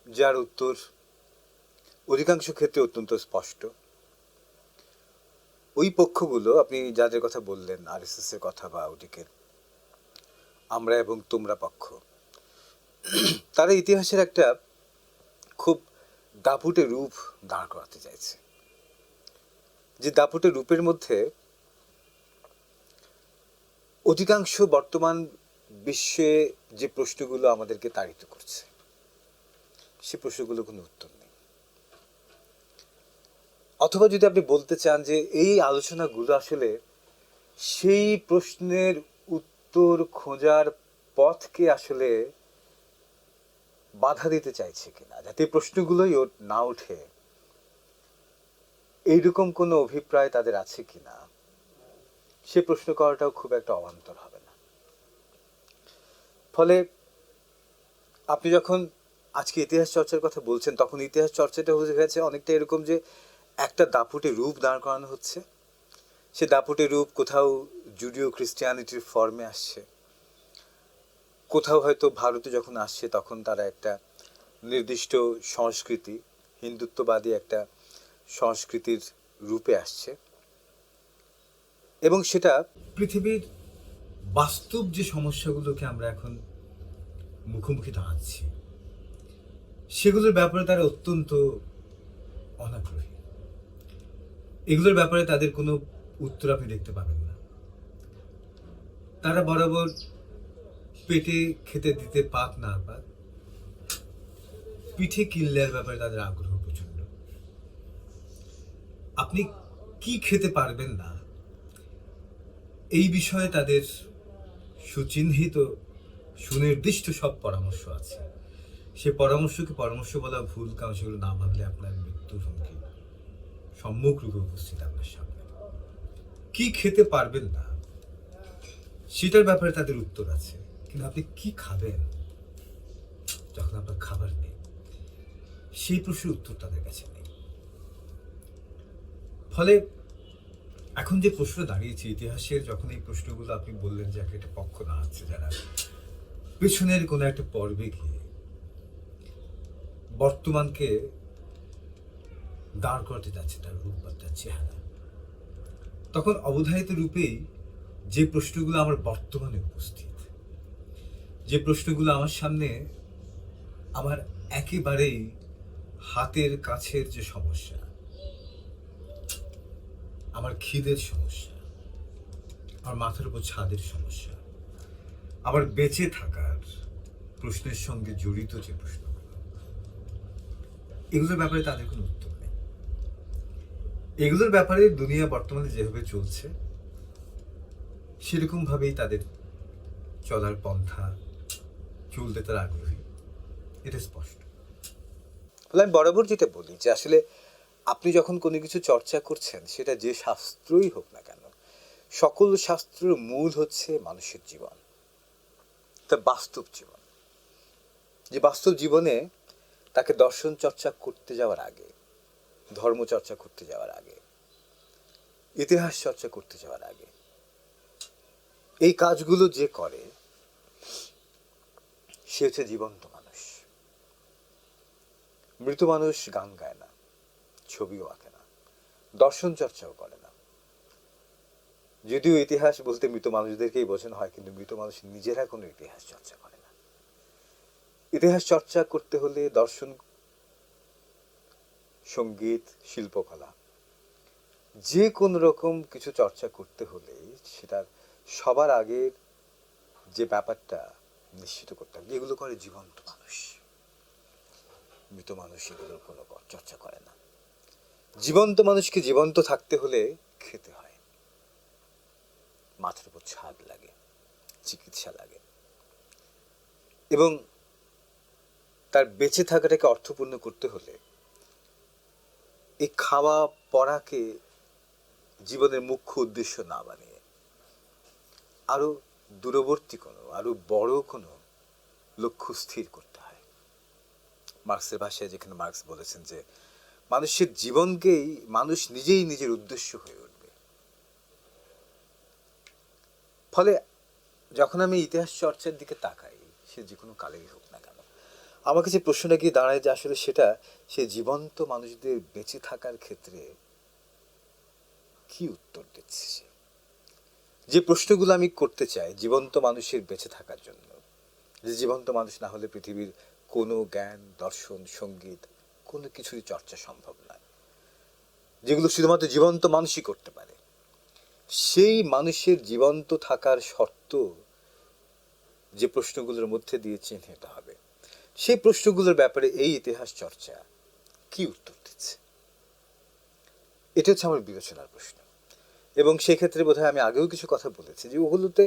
যার উত্তর অধিকাংশ ক্ষেত্রে অত্যন্ত স্পষ্ট। ওই পক্ষগুলো, আপনি যাদের কথা বললেন, আরএসএস এর কথা বা ওদিকে আমরা এবং তোমরা পক্ষ, তারা ইতিহাসের একটা খুব দাপুটে রূপ দাঁড় করাতে চাইছে, যে দাপুটে রূপের মধ্যে অধিকাংশ বর্তমান বিশ্বে যে প্রশ্নগুলো আমাদেরকে তাড়িত করছে, সে প্রশ্নগুলো কোনো উত্তর নেই। অথবা যদি আপনি বলতে চান যে এই আলোচনাগুলো আসলে সেই প্রশ্নের উত্তর খোঁজার পথকে আসলে বাধা দিতে চাইছে কিনা, যাতে এই প্রশ্নগুলোই না ওঠে, এইরকম কোনো অভিপ্রায় তাদের আছে কিনা, সে প্রশ্ন করাটাও খুব একটা অবান্তর হবে না। ফলে আপনি যখন আজকে ইতিহাস চর্চার কথা বলছেন, তখন ইতিহাস চর্চাটা হয়ে গেছে অনেকটা এরকম যে একটা দাপুটে রূপ দাঁড় করানো হচ্ছে। সে দাপুটে রূপ কোথাও জুডিও খ্রিস্টিয়ানিটির ফর্মে আসছে, কোথাও হয়তো ভারতে যখন আসছে তখন তারা একটা নির্দিষ্ট সংস্কৃতি, হিন্দুত্ববাদী একটা সংস্কৃতির রূপে আসছে, এবং সেটা পৃথিবীর বাস্তব যে সমস্যাগুলোকে আমরা এখন মুখোমুখি দাঁড়াচ্ছি, সেগুলোর ব্যাপারে তারা অত্যন্ত অনাগ্রহী। এগুলোর ব্যাপারে তাদের কোনো উত্তর আপনি দেখতে পাবেন না। তারা বরাবর পেটে খেতে দিতে পাক না পাক, পিঠে কিনলের ব্যাপারে তাদের আগ্রহ প্রচন্ড। আপনি কি খেতে পারবেন না, এই বিষয়ে তাদের সুচিহ্নিত সুনির্দিষ্ট সব পরামর্শ আছে। সে পরামর্শকে পরামর্শ বলা ভুল, কারণ সেগুলো না মানলে আপনার মৃত্যুর হুমকি সম্মুখ রূপে উপস্থিত আপনার সামনে। কি খেতে পারবেন না সেটার ব্যাপারে তাদের উত্তর আছে, কিন্তু আপনি কি খাবেন যখন আপনার খাবার নেই, সেই প্রশ্নের উত্তর তাদের কাছে নেই। ফলে এখন যে প্রশ্ন দাঁড়িয়েছে ইতিহাসের, যখন এই প্রশ্নগুলো আপনি বললেন যে একটা পক্ষ দাঁড়াচ্ছে যারা পেছনের কোনো একটা পর্বে গিয়ে বর্তমানকে দাঁড় করাতে যাচ্ছে, তার রূপ বা তার চেহারা, তখন অবধারিত রূপেই যে প্রশ্নগুলো আমার বর্তমানে উপস্থিত, যে প্রশ্নগুলো আমার সামনে, আমার একেবারেই হাতের কাছের যে সমস্যা, আমার খিদের সমস্যা, আমার মাথার উপর ছাদের সমস্যা, আমার বেঁচে থাকার প্রশ্নের সঙ্গে জড়িত যে প্রশ্নগুলো, এগুলোর ব্যাপারে তাদের কোনো উত্তর নেই। এগুলোর ব্যাপারে দুনিয়া বর্তমানে যেভাবে চলছে, সেরকম ভাবেই তাদের চলার পন্থা, চলতে তারা আগ্রহী, এটা স্পষ্ট। আমি বরাবর যেটা বলি যে আসলে আপনি যখন কোনো কিছু চর্চা করছেন, সেটা যে শাস্ত্রই হোক না কেন, সকল শাস্ত্রের মূল হচ্ছে মানুষের জীবন, তার বাস্তব জীবন। যে বাস্তব জীবনে তাকে দর্শন চর্চা করতে যাওয়ার আগে, ধর্ম চর্চা করতে যাওয়ার আগে, ইতিহাস চর্চা করতে যাওয়ার আগে, এই কাজগুলো যে করে সে হচ্ছে জীবন্ত মানুষ। মৃত মানুষ গান গায় না, ছবিও আঁকে না, দর্শন চর্চাও করে না। যদিও ইতিহাস বলতে মৃত মানুষদেরকেই বোঝানো হয়, কিন্তু মৃত মানুষ নিজেরা কোনো ইতিহাস চর্চা করে না। ইতিহাস চর্চা করতে হলে দর্শন, সঙ্গীত, শিল্পকলা, যে কোনো রকম কিছু চর্চা করতে হলে সেটার সবার আগের যে ব্যাপারটা নিশ্চিত করতে হবে, এগুলো করে জীবন্ত মানুষ। মৃত মানুষ এগুলোর কোনো চর্চা করে না। জীবন্ত মানুষকে জীবন্ত থাকতে হলে খেতে হয়, মাথার উপর ছাদ লাগে, চিকিৎসা লাগে, এবং তার বেঁচে থাকাটাকে অর্থপূর্ণ করতে হলে এই খাওয়া পড়াকে জীবনের মুখ্য উদ্দেশ্য না বানিয়ে আরো দূরবর্তী কোনো, আরো বড় কোনো লক্ষ্য স্থির করতে হয়। মার্কসের ভাষায় যেখানে মার্কস বলেছেন যে মানুষের জীবনকেই মানুষ নিজেই নিজের উদ্দেশ্য হয়ে উঠবে। ফলে যখন আমি ইতিহাস চর্চার দিকে তাকাই, সে যে কোনো কালেই হোক না কেন, আমার কাছে প্রশ্নটা গিয়ে দাঁড়ায় যে আসলে সেটা সে জীবন্ত মানুষদের বেঁচে থাকার ক্ষেত্রে কি উত্তর দিচ্ছে সে। যে প্রশ্নগুলো আমি করতে চাই জীবন্ত মানুষের বেঁচে থাকার জন্য, যে জীবন্ত মানুষ না হলে পৃথিবীর কোনো জ্ঞান, দর্শন, সঙ্গীত কোনো কিছুরই চর্চা সম্ভব নয়, যেগুলো শুধুমাত্র জীবন্ত মানুষই করতে পারে, সেই মানুষের জীবন্ত থাকার শর্ত যে প্রশ্নগুলোর মধ্যে দিয়ে চিহ্নিত হবে, সেই প্রশ্নগুলোর ব্যাপারে এই ইতিহাস চর্চা কি উত্তর দিচ্ছে, এটা হচ্ছে আমার বিবেচনার প্রশ্ন। এবং সেক্ষেত্রে বোধহয় আমি আগেও কিছু কথা বলেছি যে ওগুলোতে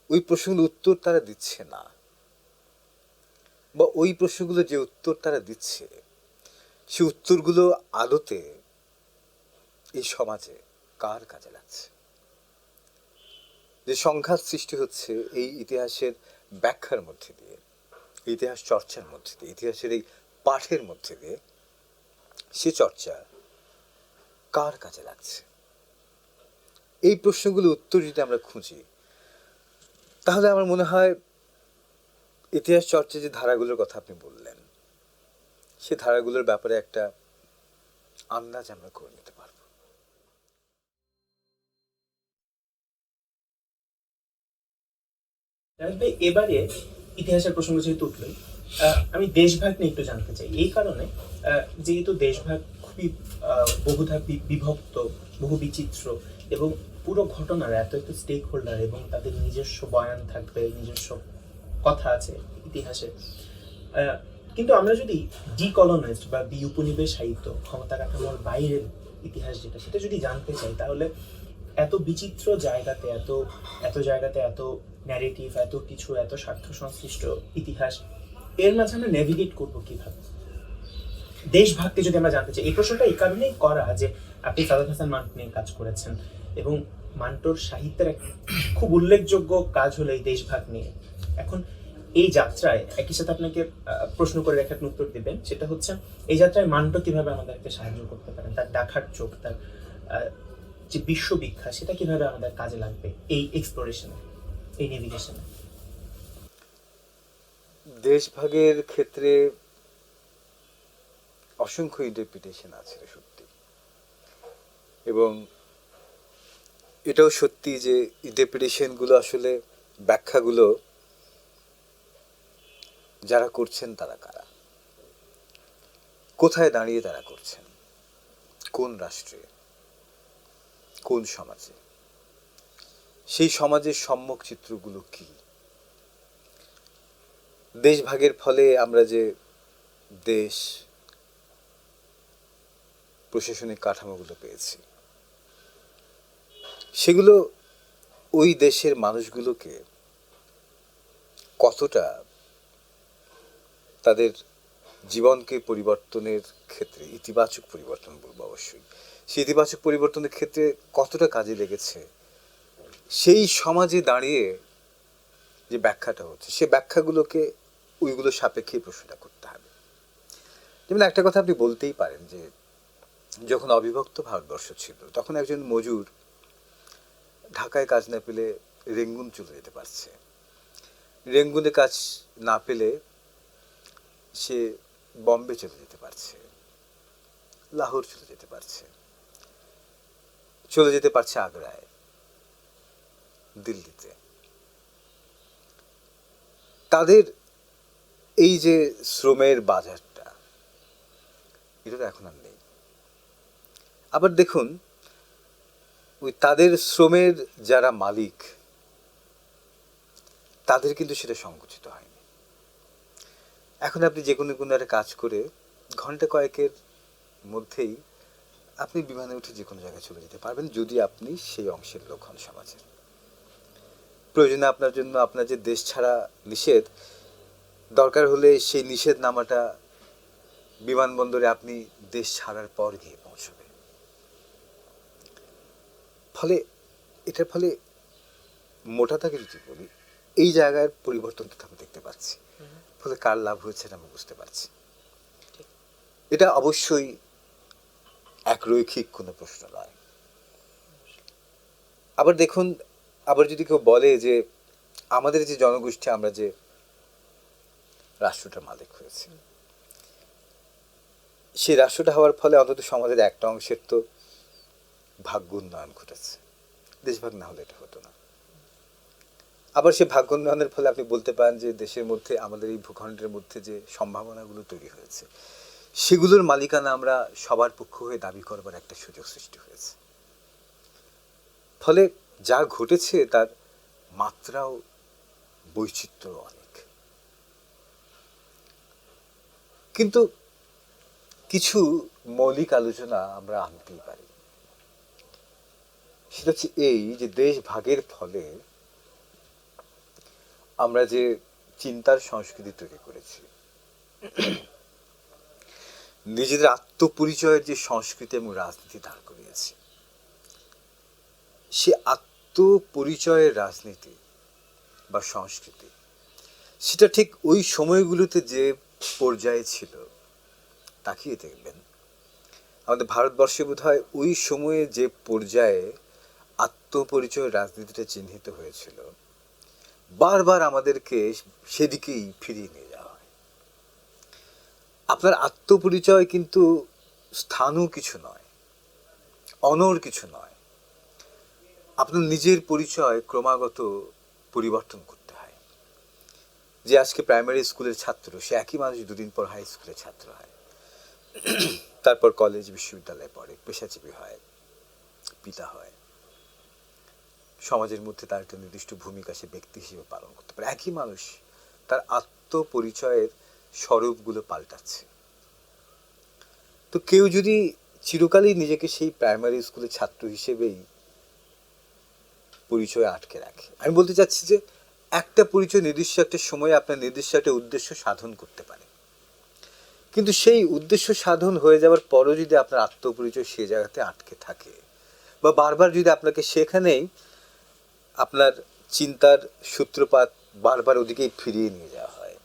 ওই প্রশ্নগুলোর উত্তর তারা দিচ্ছে না, বা ওই প্রশ্নগুলো যে উত্তর তারা দিচ্ছে সে উত্তরগুলো আদতে এই সমাজে কার কাজে লাগছে। যে সংঘাত সৃষ্টি হচ্ছে এই ইতিহাসের ব্যাখ্যার মধ্যে দিয়ে, ইতিহাস চর্চার মধ্যে দিয়ে, ইতিহাসের এই পাঠের মধ্যে দিয়ে, সে চর্চা কার কাজে লাগছে, এই প্রশ্নগুলো উত্তর যদি আমরা খুঁজি তাহলে আমার মনে হয় ইতিহাস চর্চার যে ধারাগুলোর কথা আপনি বললেন সে ধারাগুলোর ব্যাপারে একটা আন্দাজ আমরা করে নিতে পারবো। জাহিদ ভাই, এবারে ইতিহাসের প্রসঙ্গ যেহেতু উঠলোই, আমি দেশভাগ নিয়ে একটু জানতে চাই। এই কারণে যেহেতু দেশভাগ খুবই বহুধা বিভক্ত, বহু বিচিত্র, এবং পুরো ঘটনার এত এত স্টেক হোল্ডার এবং তাদের নিজস্ব বয়ান থাকবে, নিজস্ব কথা আছে ইতিহাসে। কিন্তু আমরা যদি ডিকলোনাইজড বা বিউপনিবেশ সাহিত্য, ক্ষমতা কাঠামোর বাইরের ইতিহাস যেটা, সেটা যদি জানতে চাই, তাহলে এত বিচিত্র জায়গাতে, এত এত জায়গাতে এত ন্যারেটিভ, এত কিছু, এত স্বার্থ সংশ্লিষ্ট ইতিহাস, এর মাঝে আমরা নেভিগেট করবো কিভাবে? দেশভাগকে যদি আমরা জানতে চাই, এই প্রশ্নটা এই কারণেই করা যে আপনি সাদাত হাসান মান্টো নিয়ে কাজ করেছেন, এবং মান্টোর সাহিত্যের এক খুব উল্লেখযোগ্য কাজ হলো এই দেশভাগ নিয়ে। এখন এই যাত্রায় একই সাথে আপনাকে প্রশ্ন করে রেখে আপনি উত্তর দেবেন, সেটা হচ্ছে এই যাত্রায় মান্টো কিভাবে আমাদেরকে সাহায্য করতে পারেন, তার দেখার চোখ, তার যে বিশ্ববিখ্যাত, সেটা কিভাবে আমাদের কাজে লাগবে এই এক্সপ্লোরেশনে, এই নেভিগেশনে। দেশভাগের ক্ষেত্রে অসংখ্য ইন্টারপ্রিটেশন আছে সত্যি, এবং এটাও সত্যি যে ইন্টারপ্রিটেশনগুলো আসলে, ব্যাখ্যাগুলো যারা করছেন তারা কারা, কোথায় দাঁড়িয়ে তারা করছেন, কোন রাষ্ট্রে, কোন সমাজে, সেই সমাজের সম্মুখ চিত্রগুলো কি, দেশভাগের ফলে আমরা যে দেশ প্রশাসনিক কাঠামোগুলো পেয়েছি সেগুলো ওই দেশের মানুষগুলোকে কতটা তাদের জীবনকে পরিবর্তনের ক্ষেত্রে, ইতিবাচক পরিবর্তন বলবো অবশ্যই, সেই ইতিবাচক পরিবর্তনের ক্ষেত্রে কতটা কাজে লেগেছে, সেই সমাজে দাঁড়িয়ে যে ব্যাখ্যাটা হচ্ছে সে ব্যাখ্যাগুলোকে ওইগুলো সাপেক্ষে প্রশ্নটা করতে হবে। যেমন একটা কথা আপনি বলতেই পারেন যে যখন অবিভক্ত ভারতবর্ষ ছিল তখন একজন মজুর ঢাকায় কাজ না পেলে রেঙ্গুন চলে যেতে পারছে, রেঙ্গুনে কাজ না পেলে সে বম্বে চলে যেতে পারছে, লাহোর চলে যেতে পারছে, চলে যেতে পারছে আগ্রায়, দিল্লিতে। তাদের এই যে শ্রমের বাজারটা, এটা তো এখন আর নেই। আবার দেখুন ওই তাদের শ্রমের যারা মালিক তাদের কিন্তু সেটা সংকুচিত হয়নি। এখন আপনি যে কোনো একটা কাজ করে ঘন্টা কয়েকের মধ্যেই আপনি বিমানে উঠে যে কোনো জায়গায় চলে যেতে পারবেন, যদি আপনি সেই অংশের লোক হন সমাজের। প্রয়োজনে আপনার জন্য আপনার যে দেশ ছাড়া নিষেধ, দরকার হলে সেই নিষেধনামাটা বিমানবন্দরে আপনি দেশ ছাড়ার পর গিয়ে পৌঁছবে। ফলে এটার ফলে মোটা থাকে যদি বলি, এই জায়গার পরিবর্তনটা আমরা দেখতে পাচ্ছি। ফলে কার লাভ হয়েছে এটা আমরা বুঝতে পারছি। এটা অবশ্যই একরৈখিক কোনো প্রশ্ন নয়। আবার দেখুন, আবার যদি কেউ বলে যে আমাদের যে জনগোষ্ঠী, আমরা যে রাষ্ট্রটার মালিক হয়েছে, সেই রাষ্ট্রটা হওয়ার ফলে অন্তত সমাজের একটা অংশের তো ভাগ্য উন্নয়ন ঘটেছে। দেশভাগ না হলে এটা হতো না। আবার সে ভাগ্য উন্নয়নের ফলে আপনি বলতে পারেন যে দেশের মধ্যে, আমাদের এই ভূখণ্ডের মধ্যে যে সম্ভাবনাগুলো তৈরি হয়েছে, সেগুলোর মালিকানা আমরা সবার পক্ষ হয়ে দাবি করবার একটা সুযোগ সৃষ্টি হয়েছে। ফলে যা ঘটেছে তার মাত্রাও বৈচিত্র্য অনেক। কিন্তু কিছু মৌলিক আলোচনা আমরা আনতেই পারি। সেটা হচ্ছে এই যে দেশ ভাগের ফলে আমরা যে চিন্তার সংস্কৃতি তৈরি করেছি, নিজেদের আত্মপরিচয়ের যে সংস্কৃতি এবং রাজনীতি দাঁড় করিয়েছি, সে আত্মপরিচয়ের রাজনীতি বা সংস্কৃতি, সেটা ঠিক ওই সময়গুলোতে যে পর্যায়ে ছিল, তাকিয়ে দেখবেন আমাদের ভারতবর্ষে বোধহয় ওই সময়ে যে পর্যায়ে আত্মপরিচয়ের রাজনীতিটা চিহ্নিত হয়েছিল, বারবার আমাদেরকে সেদিকেই ফিরিয়ে নিয়ে যাওয়া হয়। আপনার আত্মপরিচয় কিন্তু স্থানও কিছু নয়, অনর কিছু নয়। আপনার নিজের পরিচয় ক্রমাগত পরিবর্তন করতে হয়। যে আজকে প্রাইমারি স্কুলের ছাত্র, সে একই মানুষ দুদিন পর হাই স্কুলের ছাত্র হয়, তারপর কলেজ বিশ্ববিদ্যালয়ে পড়ে, পেশাজীবী হয়, পিতা হয়, সমাজের মধ্যে তার একটা নির্দিষ্ট ভূমিকা সে ব্যক্তি হিসেবে পালন করতে পারে। একই মানুষ, তার আত্মপরিচয়ের স্বরূপগুলো পাল্টাচ্ছে। তো কেউ যদি চিরকালই নিজেকে সেই প্রাইমারি স্কুলের ছাত্র হিসেবেই পরিচয় আটকে রাখে, আমি বলতে চাচ্ছি যে একটা পরিচয় নির্দিষ্ট একটা সময়ে আপনার নির্দিষ্ট একটা উদ্দেশ্য সাধন করতে পারে, কিন্তু সেই উদ্দেশ্য সাধন হয়ে যাওয়ার পরও যদি আপনার আত্মপরিচয় সে জায়গাতে আটকে থাকে, বা বারবার যদি আপনাকে সেখানেই আপনার চিন্তার সূত্রপাত বারবার ওদিকেই ফিরিয়ে নিয়ে যাওয়া হয়,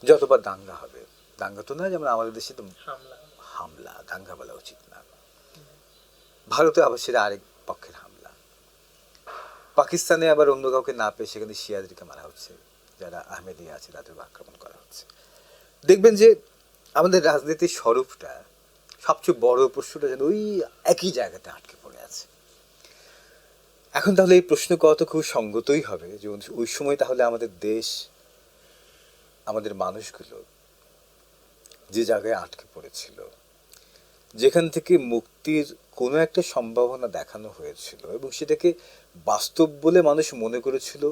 যতবার দাঙ্গা হবে, দাঙ্গা তো না, যেমন আমাদের দেশে তো হামলা, দাঙ্গা বলা উচিত না, ভারতে আবার সেটা আরেক পক্ষের হামলা, পাকিস্তানে আবার অন্য কাউকে না পেয়ে সেখানে শিয়াদেরকে মারা হচ্ছে, যারা আহমেদিয়া আছে তাদের আক্রমণ করা হচ্ছে। দেখবেন যে আমাদের রাজনীতির স্বরূপটা, সবচেয়ে বড় প্রশ্নটা যেন ওই একই জায়গাতে আটকে পড়ে আছে। এখন তাহলে এই প্রশ্ন করা তো খুব সঙ্গতই হবে যে ওই সময় তাহলে আমাদের দেশ, আমাদের মানুষগুলো যে জায়গায় আটকে পড়েছিল, যেখান থেকে মুক্তির কোনো একটা সম্ভাবনা দেখানো হয়েছিল এবং সেটাকে বাস্তব বলে মানুষ মনে করেছিল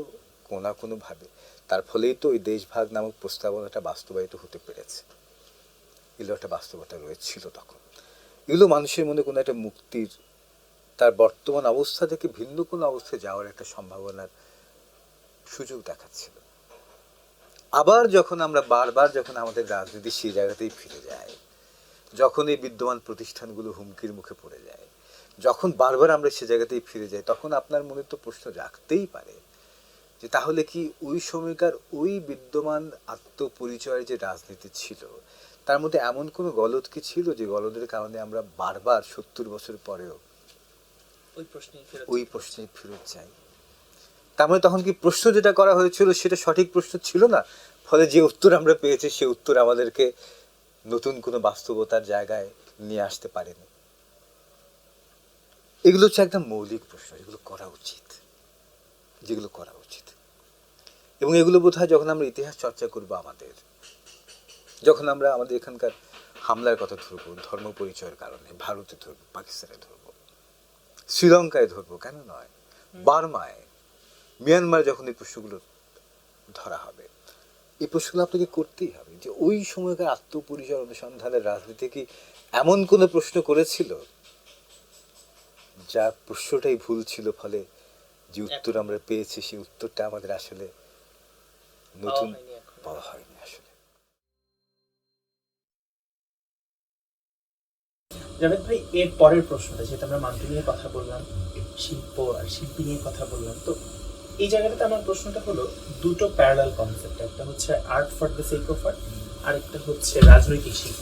কোনো না কোনোভাবে, তার ফলেই তো ওই দেশভাগ নামক প্রস্তাবনাটা বাস্তবায়িত হতে পেরেছে। এগুলো একটা বাস্তবতা রয়েছিল তখন। এগুলো মানুষের মনে কোনো একটা মুক্তির, তার বর্তমান অবস্থা থেকে ভিন্ন কোনো অবস্থায় যাওয়ার একটা সম্ভাবনার সুযোগ দেখাচ্ছিল। আবার যখন আমরা বারবার যখন আমাদের রাজনীতি সেই জায়গাতেই ফিরে যায়, যখন এই বিদ্যমান প্রতিষ্ঠানগুলো হুমকির মুখে পড়ে যায়, যখন বারবার আমরা সে জায়গাতেই ফিরে যাই, তখন আপনার মনে তো প্রশ্ন জাগতেই পারে যে তাহলে কি ওই সময়কার ওই বিদ্যমান আত্মপরিচয়ের যে রাজনীতি ছিল, তার মধ্যে এমন কোনো গলদ কি ছিল যে গলদের কারণে আমরা বারবার 70 বছর পরেও ওই প্রশ্নে ফেরত যাই? তার মানে তখন কি প্রশ্ন যেটা করা হয়েছিল সেটা সঠিক প্রশ্ন ছিল না, ফলে যে উত্তর আমরা পেয়েছি সে উত্তর আমাদেরকে নতুন কোনো বাস্তবতার জায়গায় নিয়ে আসতে পারেনি? এগুলো হচ্ছে একদম মৌলিক প্রশ্ন, যেগুলো করা উচিত, যেগুলো করা উচিত। এবং এগুলো বোধহয় যখন আমরা ইতিহাস চর্চা করবো, যখন আমরা আমাদের এখানকার হামলার কথা ধরবো, ধর্ম পরিচয়ের কারণে ভারতে ধরবো, পাকিস্তানে ধরবো, শ্রীলঙ্কায় ধরবো, কেন নয় বার্মায়, মিয়ানমার, যখন এই প্রশ্নগুলো ধরা হবে, এই প্রশ্নগুলো আপনাকে করতেই হবে যে ওই সময়কার আত্মপরিচয় অনুসন্ধানের রাজনীতি কি এমন কোনো প্রশ্ন করেছিল যা প্রশ্নটাই ভুল ছিল, ফলে যে উত্তর আমরা পেয়েছি সেই উত্তরটা আমাদের আসলে নতুন পাওয়া হয়নি আসলে। জাভেদ ভাই, এর পরের প্রশ্নটা, যেহেতু আমরা মান্টু নিয়ে কথা বললাম, শিল্প আর শিল্পী নিয়ে কথা বললাম, তো এই জায়গাটাতে আমার প্রশ্নটা হলো দুটো প্যারালাল কনসেপ্ট, একটা হচ্ছে art for the sake of art, আর একটা হচ্ছে রাজনৈতিক শিল্প।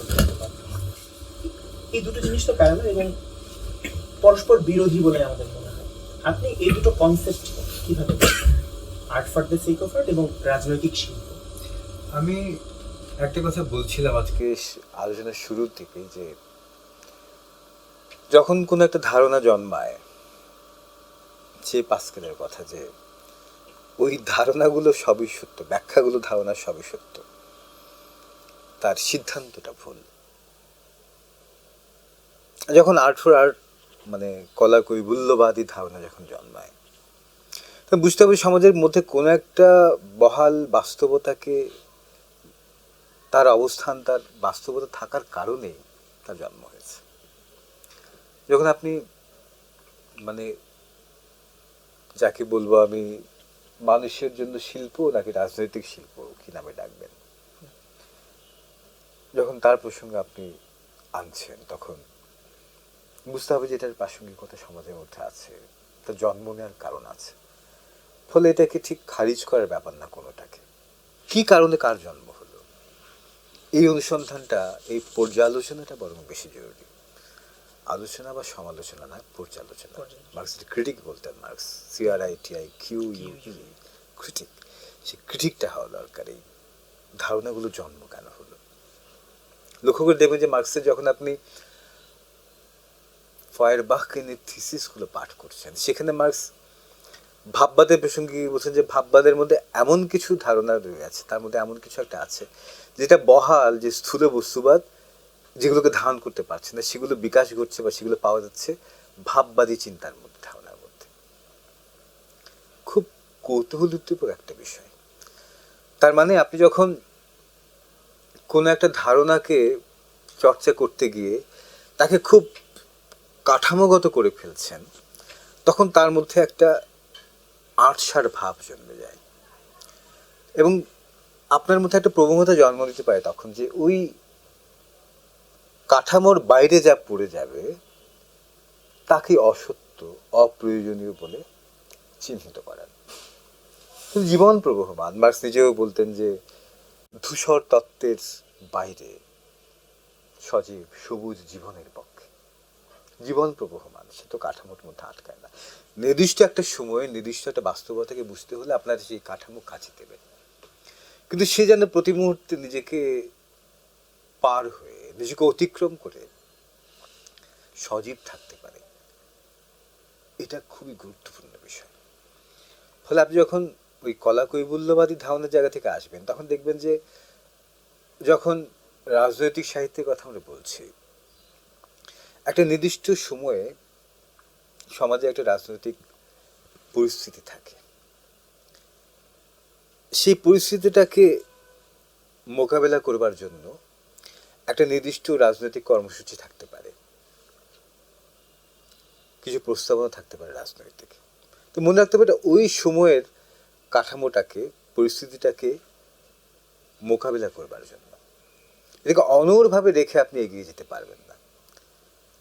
এই দুটো জিনিস তো প্যারালাল এবং পরস্পর বিরোধী বলে আমাদের মনে হয়। আপনি এই দুটো কনসেপ্ট কিভাবে দেখেন, art for the sake of art এবং রাজনৈতিক শিল্প? আমি একটা কথা বলছিলাম আজকে আলোচনার শুরুর দিকে, যে যখন কোনো একটা ধারণা জন্মায়, যে পাস্কেলের কথা, যে ওই ধারণাগুলো সবই সত্য, ব্যাখ্যাগুলো ধারণা সবই সত্য, তার সিদ্ধান্তটা ভুল। যখন আর্ট ফর আর্ট মানে কলা কৈবল্যবাদী ধারণা যখন জন্মায়, তখন বুঝতে হবে সমাজের মধ্যে কোনো একটা বহাল বাস্তবতাকে, তার অবস্থান, তার বাস্তবতা থাকার কারণেই তার জন্ম হয়েছে। যখন আপনি মানে যাকে বলবো আমি, মানুষের জন্য শিল্প নাকি রাজনৈতিক শিল্প কি নামে ডাকবেন, যখন তার প্রসঙ্গে আপনি আনছেন, তখন বুঝতে হবে যে এটার প্রাসঙ্গিকতা সমাজের মধ্যে আছে, তার জন্ম নেওয়ার কারণ আছে। ফলে এটাকে ঠিক খারিজ করার ব্যাপার না কোনোটাকে। কি কারণে কার জন্ম হলো, এই অনুসন্ধানটা, এই পর্যালোচনাটা বরং বেশি জরুরি। আলোচনা বা সমালোচনা না, পর্যালোচনা। মার্কস ক্রিটিক বলতেন, মার্কস, CRITIQ ক্রিটিক। সেই ক্রিটিকটা হওয়া দরকার। এই ধারণাগুলো জন্ম কেন হলো, লক্ষ্য করে দেখবেন যে মার্কসের যখন আপনি ফয়ারবাখকে নিয়ে থিসিসগুলো পাঠ করছেন, সেখানে মার্কস ভাববাদের প্রসঙ্গে বলছেন যে ভাববাদের মধ্যে এমন কিছু ধারণা রয়েছে, তার মধ্যে এমন কিছু একটা আছে যেটা বহাল, যে স্থূল বস্তুবাদ যেগুলোকে ধারণ করতে পারছে না, সেগুলো বিকাশ ঘটছে বা সেগুলো পাওয়া যাচ্ছে ভাববাদী চিন্তার মধ্যে, ধারণার মধ্যে। খুব কৌতূহলোদ্দীপক একটা বিষয়। তার মানে আপনি যখন কোনো একটা ধারণাকে চর্চা করতে গিয়ে তাকে খুব কাঠামোগত করে ফেলছেন, তখন তার মধ্যে একটা আটসার ভাব জন্মে যায় এবং আপনার মধ্যে একটা প্রবণতা জন্ম দিতে পারে তখন, যে ওই কাঠামোর বাইরে যা পড়ে যাবে তাকে অসত্য, অপ্রয়োজনীয় বলে চিহ্নিত করার। জীবন প্রবহমান। মার্কস নিজেও বলতেন যে ধূসর তত্ত্বের বাইরে সজীব সবুজ জীবনের পক্ষে। জীবন প্রবহমান, সে তো কাঠামোর মধ্যে আটকায় না। নির্দিষ্ট একটা সময়ে নির্দিষ্ট একটা বাস্তবতাকে বুঝতে হলে আপনার সেই কাঠামো কাছে দেবে, কিন্তু সে যেন প্রতি মুহূর্তে নিজেকে পার হয়ে, নিজেকে অতিক্রম করে সজীব থাকতে পারে, এটা খুবই গুরুত্বপূর্ণ বিষয়। ফলে আপনি যখন ওই কলা কৈবল্যবাদী ধারণার জায়গা থেকে আসবেন, তখন দেখবেন যে যখন রাজনৈতিক সাহিত্যের কথা আমরা বলছি, একটা নির্দিষ্ট সময়ে সমাজে একটা রাজনৈতিক পরিস্থিতি থাকে, সেই পরিস্থিতিটাকে মোকাবেলা করবার জন্য একটা নির্দিষ্ট রাজনৈতিক কর্মসূচি থাকতে পারে, কিছু প্রস্তাবনা থাকতে পারে রাজনৈতিক। তো মনে রাখতে হবে ওই সময়ের কাঠামোটাকে, পরিস্থিতিটাকে মোকাবিলা করবার জন্য। এটাকে অনড়ভাবে রেখে আপনি এগিয়ে যেতে পারবেন না।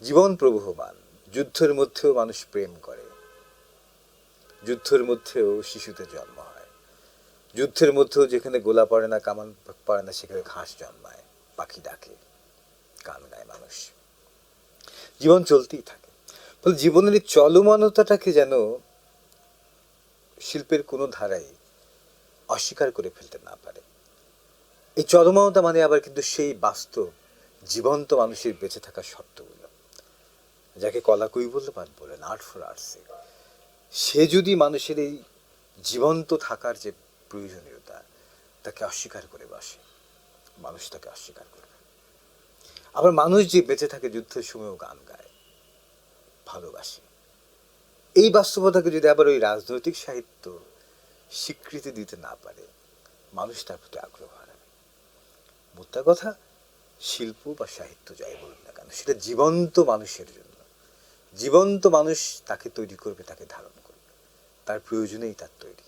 জীবন প্রবহমান। যুদ্ধের মধ্যেও মানুষ প্রেম করে, যুদ্ধের মধ্যেও শিশুদের জন্ম হয়, যুদ্ধের মধ্যেও যেখানে গোলা পড়ে না, কামান পড়ে না, সেখানে ঘাস জন্মায়, পাখি ডাকে, গান গায় মানুষ। জীবন চলতেই থাকে। ফলে জীবনের এই চলমানতাটাকে যেন শিল্পের কোনো ধারাই অস্বীকার করে ফেলতে না পারে। এই চলমানতা মানে আবার কিন্তু সেই বাস্তব জীবন্ত মানুষের বেঁচে থাকার শর্তগুলো, যাকে কলা কৈবল্যবাদ বলেন, আর্ট ফর আর্টসে। সে যদি মানুষের এই জীবন্ত থাকার যে প্রয়োজনীয়তা তাকে অস্বীকার করে বসে, মানুষ তাকে অস্বীকার করবে। আবার মানুষ যে বেঁচে থাকে যুদ্ধের সময়ও গান গায়, ভালোবাসে, এই বাস্তবতাকে যদি আবার ওই রাজনৈতিক সাহিত্য স্বীকৃতি দিতে না পারে, মানুষ তার প্রতি আগ্রহ হারাবে। মোদ্দা কথা, শিল্প বা সাহিত্য যাই বলুন না কেন, সেটা জীবন্ত মানুষের জন্য। জীবন্ত মানুষ তাকে তৈরি করবে, তাকে ধারণ করবে, তার প্রয়োজনেই তার তৈরি।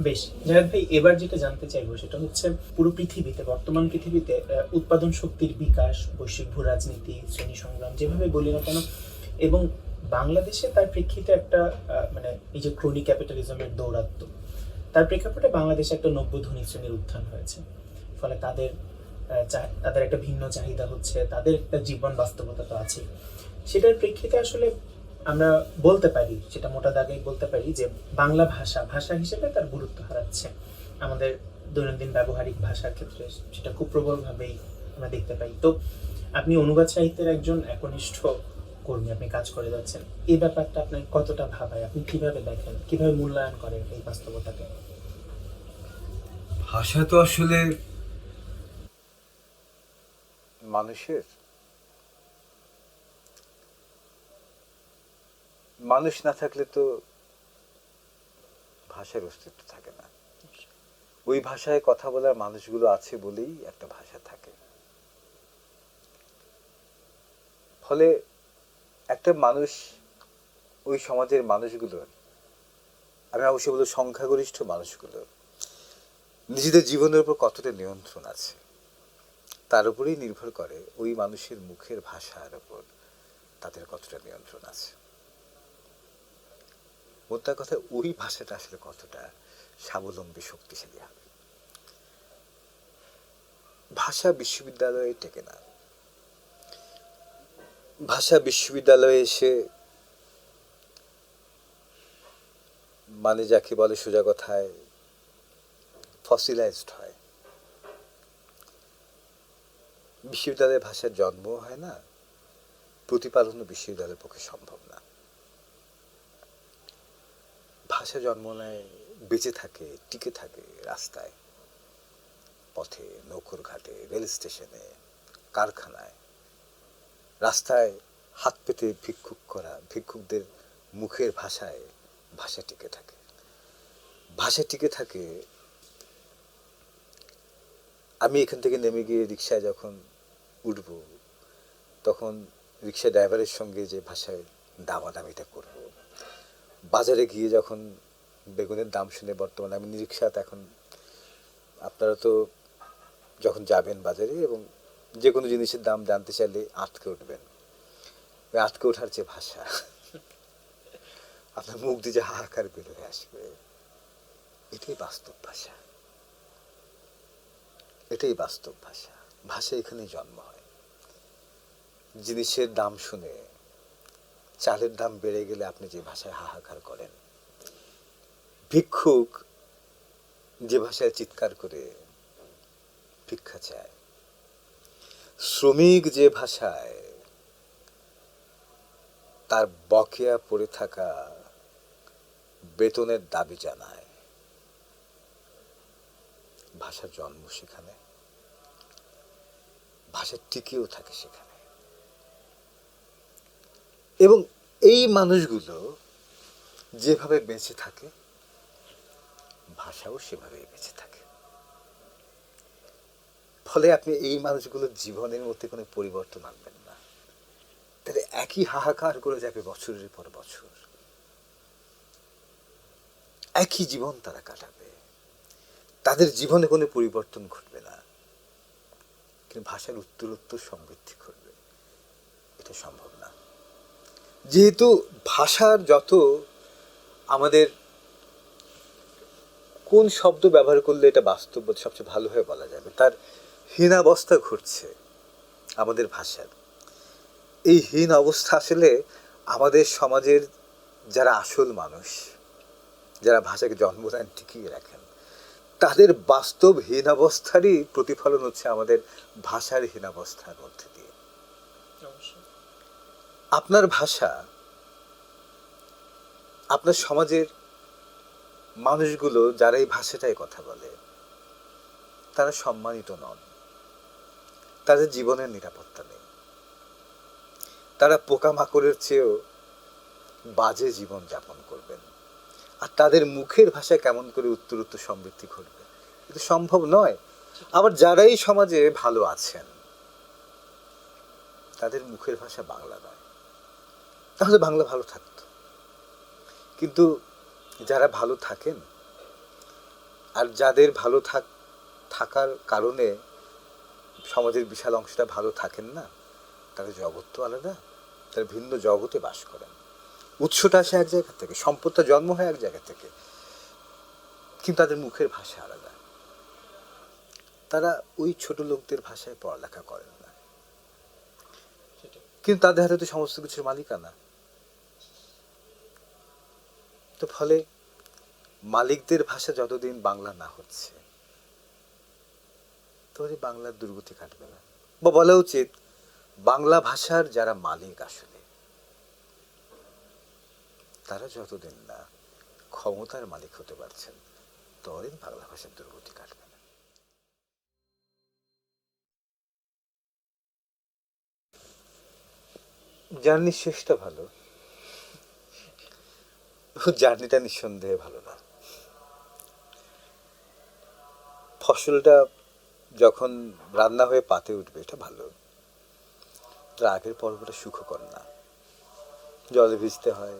বেশ, জাহেদ ভাই, এবার যেটা জানতে চাইবো সেটা হচ্ছে পুরো পৃথিবীতে, বর্তমান পৃথিবীতে উৎপাদন শক্তির বিকাশ, বৈশ্বিক ভূ রাজনীতি, শ্রেণী সংগ্রাম, যেভাবে বলি না কেন, এবং বাংলাদেশে তার প্রেক্ষিতে একটা মানে এই যে ক্রোনি ক্যাপিটালিজমের দৌরাত্ম্য, তার প্রেক্ষাপটে বাংলাদেশে একটা নব্য ধনী শ্রেণীর উত্থান হয়েছে। ফলে তাদের তাদের একটা ভিন্ন চাহিদা হচ্ছে, তাদের একটা জীবন বাস্তবতা তো আছে। সেটার প্রেক্ষিতে আসলে আমরা বলতে পারি, সেটা মোটা দাগে বলতে পারি যে বাংলা ভাষা ভাষা হিসেবে তার গুরুত্ব হারাচ্ছে। আমাদের দৈনন্দিন ব্যবহারিক ভাষার ক্ষেত্রে সেটা খুব প্রবলভাবেই আমরা দেখতে পাই। তো আপনি অনুবাদ সাহিত্যের একজন একনিষ্ঠ কর্মী, আপনি কাজ করে যাচ্ছেন, এই ব্যাপারটা আপনার কতটা ভাবায়, আপনি কিভাবে দেখেন, কিভাবে মূল্যায়ন করেন এই বাস্তবতাকে? ভাষা তো আসলে মানুষের, মানুষ না থাকলে তো ভাষার অস্তিত্ব থাকে না। ওই ভাষায় কথা বলার মানুষগুলো আছে বলেই একটা ভাষা থাকে। ফলে একটা মানুষ, ওই সমাজের মানুষগুলোর, আমি অবশ্যই বলবো সংখ্যাগরিষ্ঠ মানুষগুলোর নিজেদের জীবনের উপর কতটা নিয়ন্ত্রণ আছে তার উপরেই নির্ভর করে ওই মানুষের মুখের ভাষার উপর তাদের কতটা নিয়ন্ত্রণ আছে। মোদ্দা কথা, ওই ভাষাটা আসলে কতটা স্বাবলম্বী, শক্তিশালী হবে। ভাষা বিশ্ববিদ্যালয়ে টেকে না। ভাষা বিশ্ববিদ্যালয়ে এসে মানে যাকে বলে সোজা কথায় ফসিলাইজড হয়। বিশ্ববিদ্যালয়ে ভাষার জন্ম হয় না, প্রতিপালনও বিশ্ববিদ্যালয়ের পক্ষে সম্ভব না। ভাষা জন্ম নেয়, বেঁচে থাকে, টিকে থাকে রাস্তায়, পথে, নৌকোর ঘাটে, রেল স্টেশনে, কারখানায়। রাস্তায় হাত পেতে ভিক্ষুক করা ভিক্ষুকদের মুখের ভাষায় ভাষা টিকে থাকে। ভাষা টিকে থাকে। আমি এখান থেকে নেমে গিয়ে রিক্সায় যখন উঠব, তখন রিক্সা ড্রাইভারের সঙ্গে যে ভাষায় দামাদামিটা করব, বাজারে গিয়ে যখন বেগুনের দাম শুনে, বর্তমানে আমি রিক্সাতে এখন, আপনারা তো যখন যাবেন বাজারে এবং যে কোনো জিনিসের দাম জানতে চাইলে আটকে উঠবেন, ওই আটকে ওঠার যে ভাষা, আপনার মুখ দিয়ে যে হাহাকার বের হয়ে আসবে, এটাই বাস্তব ভাষা। এটাই বাস্তব ভাষা। ভাষা এখানেই জন্ম হয়। জিনিসের দাম শুনে, চালের দাম বেড়ে গেলে আপনি যে ভাষায় হাহাকার করেন, ভিক্ষুক যে ভাষায় চিৎকার করে ভিক্ষা চায়, শ্রমিক যে ভাষায় তার বকেয়া পড়ে থাকা বেতনের দাবি জানায়, ভাষার জন্ম সেখানে, ভাষা টিকেও থাকে সেখানে। এবং এই মানুষগুলো যেভাবে বেঁচে থাকে, ভাষাও সেভাবেই বেঁচে থাকে। ফলে আপনি এই মানুষগুলোর জীবনের মধ্যে কোনো পরিবর্তন আনবেন না। তাহলে একই হাহাকার করে যাবে বছরের পর বছর, একই জীবন তারা কাটাবে, তাদের জীবনে কোনো পরিবর্তন ঘটবে না। কিন্তু ভাষার উত্তরোত্তর সমৃদ্ধি ঘটবে, এটা সম্ভব না। যেহেতু ভাষার যত, আমাদের কোন শব্দ ব্যবহার করলে এটা বাস্তব সবচেয়ে ভালোভাবে বলা যাবে, তার হীনাবস্থা ঘটছে আমাদের ভাষার। এই হীন অবস্থা আসলে আমাদের সমাজের যারা আসল মানুষ, যারা ভাষাকে জন্ম দেন, টিকিয়ে রাখেন, তাদের বাস্তব হীনাবস্থারই প্রতিফলন হচ্ছে আমাদের ভাষার হীনাবস্থার মধ্যে দিয়ে। আপনার ভাষা, আপনার সমাজের মানুষগুলো যারা এই ভাষাটায় কথা বলে, তারা সম্মানিত নন, তাদের জীবনের নিরাপত্তা নেই, তারা পোকামাকড়ের চেয়েও বাজে জীবন যাপন করবেন। আর তাদের মুখের ভাষা কেমন করে উত্তরোত্তর সমৃদ্ধি ঘটবে, এটা সম্ভব নয়। আবার যারাই সমাজে ভালো আছেন, তাদের মুখের ভাষা বাংলা নয়, তাহলে বাংলা ভালো থাকতো। কিন্তু যারা ভালো থাকেন, আর যাদের ভালো থাকার কারণে সমাজের বিশাল অংশটা ভালো থাকেন না, তাদের জগৎ তো আলাদা, তারা ভিন্ন জগতে বাস করেন। উৎসটা আসে এক জায়গা থেকে, সম্পদটা জন্ম হয় এক জায়গা থেকে, কিন্তু তাদের মুখের ভাষা আলাদা। তারা ওই ছোট লোকদের ভাষায় পড়ালেখা করেন না, কিন্তু তাদের হাতে তো সমস্ত কিছুর মালিকানা। তো ফলে মালিকদের ভাষা যতদিন বাংলা না হচ্ছে, তবে বাংলার দুর্গতি কাটবে না। বা বলা উচিত, বাংলা ভাষার যারা মালিক আসলে, তারা যতদিন না ক্ষমতার মালিক হতে পারছেন, ততদিন বাংলা ভাষার দুর্গতি কাটবে না। জার্নির শেষটা ভালো, জার্নিটা নিঃসন্দেহে ভালো না। ফসলটা যখন রান্না হয়ে পাতে উঠবে, এটা ভালো। তার আগের পর্বটা সুখকর না। জলে ভিজতে হয়,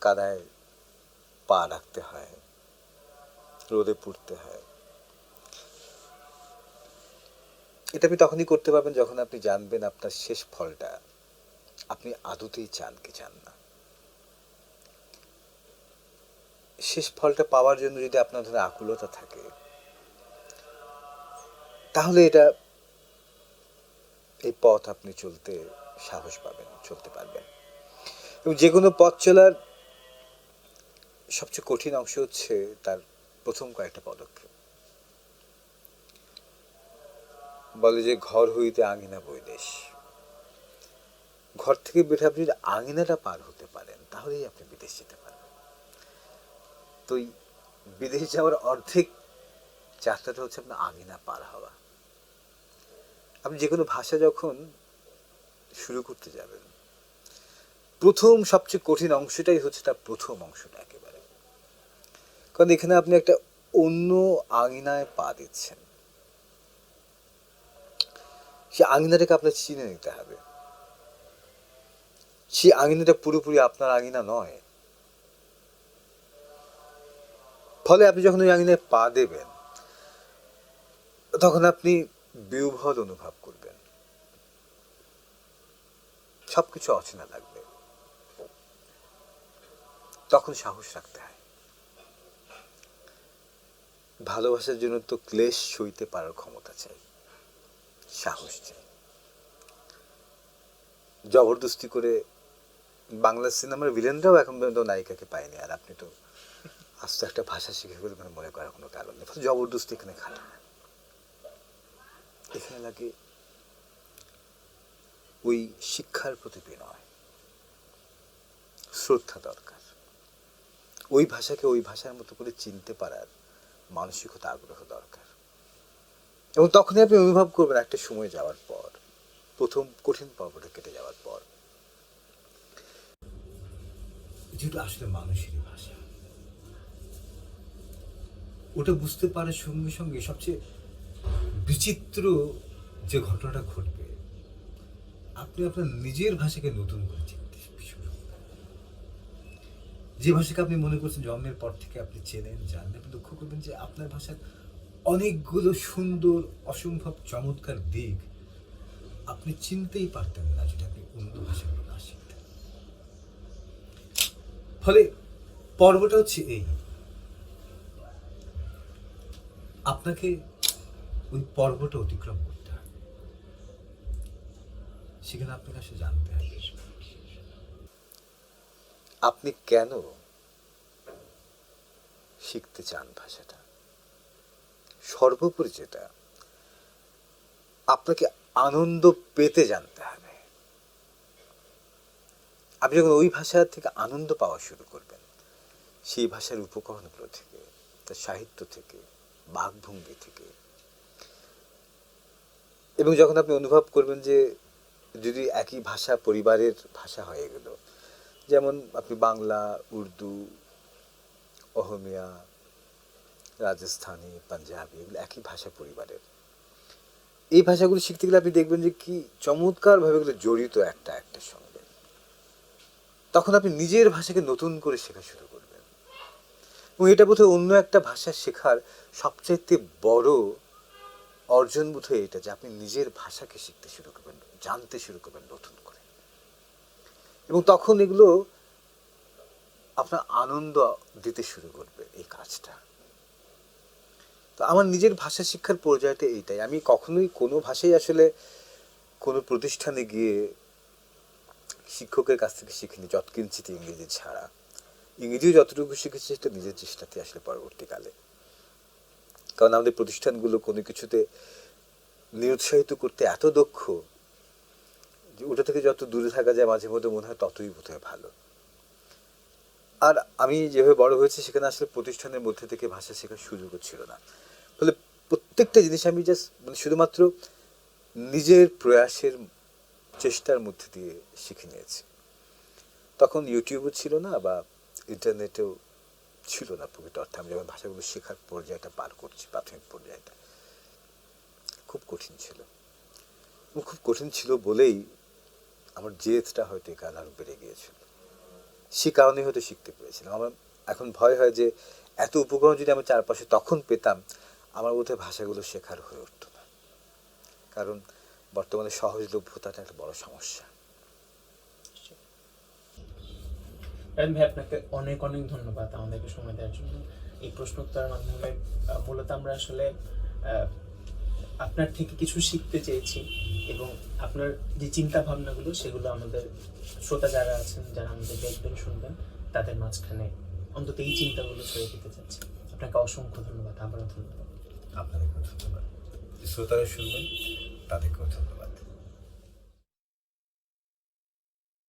কাদায় পা রাখতে হয়, রোদে পুড়তে হয়। এটা আপনি তখনই করতে পারবেন যখন আপনি জানবেন আপনার শেষ ফলটা আপনি আদতেই চান কি চান না। শেষ ফলটা পাওয়ার জন্য যদি আপনার ধরে আকুলতা থাকে, তাহলে এই পথ আপনি চলতে সাহস পাবেন, চলতে পারবেন। এবং যে কোনো পথ চলার সবচেয়ে কঠিন অংশ হচ্ছে তার প্রথম কয়েকটা পদক্ষেপ। বলে যে ঘর হইতে আঙিনা বৈদেশ। ঘর থেকে বের হয়ে আপনি যদি আঙিনাটা পার হতে পারেন, তাহলেই আপনি বিদেশ যেতে পারবেন। তো এই বিদেশ যাওয়ার অর্ধেক যাত্রাটা হচ্ছে আপনার আঙিনা পার হওয়া। আপনি যে কোনো ভাষা যখন শুরু করতে যাবেন, প্রথম সবচেয়ে কঠিন অংশটাই হচ্ছে তার প্রথম অংশটা একেবারে। কারণ এখানে আপনি একটা অন্য আঙিনায় পা দিচ্ছেন। সে আঙিনাটাকে আপনার চিনে নিতে হবে। সেই আঙিনাটা পুরোপুরি আপনার আঙিনা নয়। ফলে আপনি যখন ওই আঙিনায় পা দেবেন, তখন আপনি বিহ্বল অনুভব করবেন, সবকিছু অচেনা লাগবে। তখন সাহস রাখতে হয়। ভালোবাসার জন্য তো ক্লেশ সইতে পারার ক্ষমতা চাই, সাহস চাই। জবরদস্তি করে বাংলা সিনেমার ভিলেনরাও এখন পর্যন্ত নায়িকাকে পায়নি, আর আপনি তো আস্ত একটা ভাষা শিখে বলে মনে করার কোনো কারণ নেই। জবরদস্তি এখানে খাটে না। এখানে লাগে ওই শিক্ষার প্রতি বিনয়, শ্রদ্ধা দরকার। ওই ভাষাকে ওই ভাষার মতো করে চিনতে পারার মানসিকতা, আগ্রহ দরকার। এবং তখনই আপনি অনুভব করবেন একটা সময় যাওয়ার পর, প্রথম কঠিন পর্বটা কেটে যাওয়ার পর, যেটা আসলে মানুষেরই ভাষা। ওটা বুঝতে পারার সঙ্গে সঙ্গে সবচেয়ে বিচিত্র যে ঘটনাটা ঘটবে, আপনি আপনার নিজের ভাষাকে নতুন করে চিনতে শুরু করবেন। যে ভাষাকে আপনি মনে করছেন জন্মের পর থেকে আপনি চেনেন, জানেন, আপনি লক্ষ্য করবেন যে আপনার ভাষার অনেকগুলো সুন্দর, অসম্ভব চমৎকার দিক আপনি চিনতেই পারতেন না যদি আপনি অন্য ভাষাগুলো না শিখতেন। ফলে পর্বটা হচ্ছে এই, আপনাকে ওই পর্বটা অতিক্রম করতে হবে। সেখানে আপনাকে আসলে জানতে হবে আপনি কেন শিখতে চান ভাষাটা। সর্বোপরি যেটা, আপনাকে আনন্দ পেতে জানতে হবে। আপনি যখন ওই ভাষা থেকে আনন্দ পাওয়া শুরু করবেন, সেই ভাষার উপকরণগুলো থেকে, তার সাহিত্য থেকে, বাকভঙ্গি থেকে, এবং যখন আপনি অনুভব করবেন যে যদি একই ভাষা পরিবারের ভাষা হয়ে গেল, যেমন আপনি বাংলা, উর্দু, অহমিয়া, রাজস্থানী, পাঞ্জাবি, এগুলো একই ভাষা পরিবারের। এই ভাষাগুলো শিখতে গেলে আপনি দেখবেন যে কি চমৎকারভাবে এগুলো জড়িত একটা একটার সঙ্গে। তখন আপনি নিজের ভাষাকে নতুন করে শেখা শুরু করবেন। এবং এটা বোধহয় অন্য একটা ভাষা শেখার সবচাইতে বড় অর্জন বোধহয় এটা, যে আপনি নিজের ভাষাকে শিখতে শুরু করবেন, জানতে শুরু করবেন নতুন করে, এবং তখন এগুলো আপনার আনন্দ দিতে শুরু করবে এই কাজটা। তো আমার নিজের ভাষা শিক্ষার পর্যায়টা এইটাই। আমি কখনোই কোনো ভাষাই আসলে কোনো প্রতিষ্ঠানে গিয়ে শিক্ষকের কাছ থেকে শিখিনি, যৎকিঞ্চিত ইংরেজি ছাড়া। ইংরেজিও যতটুকু শিখেছি সেটা নিজের চেষ্টাতে আসলে পরবর্তীকালে। কারণ আমাদের প্রতিষ্ঠানগুলো কোনো কিছুতে নিরুৎসাহিত করতে এত দক্ষ যে ওটা থেকে যত দূরে থাকা যায় মাঝে মধ্যে মনে হয় ততই বোধহয় ভালো। আর আমি যেভাবে বড় হয়েছি সেখানে আসলে প্রতিষ্ঠানের মধ্যে থেকে ভাষা শেখার সুযোগও ছিল না, ফলে প্রত্যেকটা জিনিস আমি জাস্ট মানে শুধুমাত্র নিজের প্রয়াসের চেষ্টার মধ্যে দিয়ে শিখে নিয়েছি। তখন ইউটিউবও ছিল না বা ইন্টারনেটেও ছিল না প্রকৃত অর্থে। আমি যখন ভাষাগুলো শেখার পর্যায়টা পার করছি, প্রাথমিক পর্যায়টা খুব কঠিন ছিল, এবং খুব কঠিন ছিল বলেই আমার জেদটা হয়তো এই কারণে আরও বেড়ে গিয়েছিল। সে কারণেই হয়তো শিখতে পেরেছিলাম। আমার এখন ভয় হয় যে এত উপকরণ যদি আমি চারপাশে তখন পেতাম, আমার বোধহয় ভাষাগুলো শেখার হয়ে উঠতো না। কারণ বর্তমানে সহজলভ্যতাটা একটা বড় সমস্যা। রায়হান ভাই, আপনাকে অনেক অনেক ধন্যবাদ আমাদেরকে সময় দেওয়ার জন্য। এই প্রশ্নোত্তরের মাধ্যমে মূলত আমরা আসলে আপনার থেকে কিছু শিখতে চেয়েছি, এবং আপনার যে চিন্তা ভাবনাগুলো সেগুলো আমাদের শ্রোতা যারা আছেন, যারা আমাদের দেখবেন শুনবেন, তাদের মাঝখানে অন্তত এই চিন্তাগুলো ছড়িয়ে দিতে চাচ্ছি। আপনাকে অসংখ্য ধন্যবাদ, আবারও ধন্যবাদ। আপনাদেরকেও ধন্যবাদ। শ্রোতারা শুনবেন, তাদেরকেও ধন্যবাদ।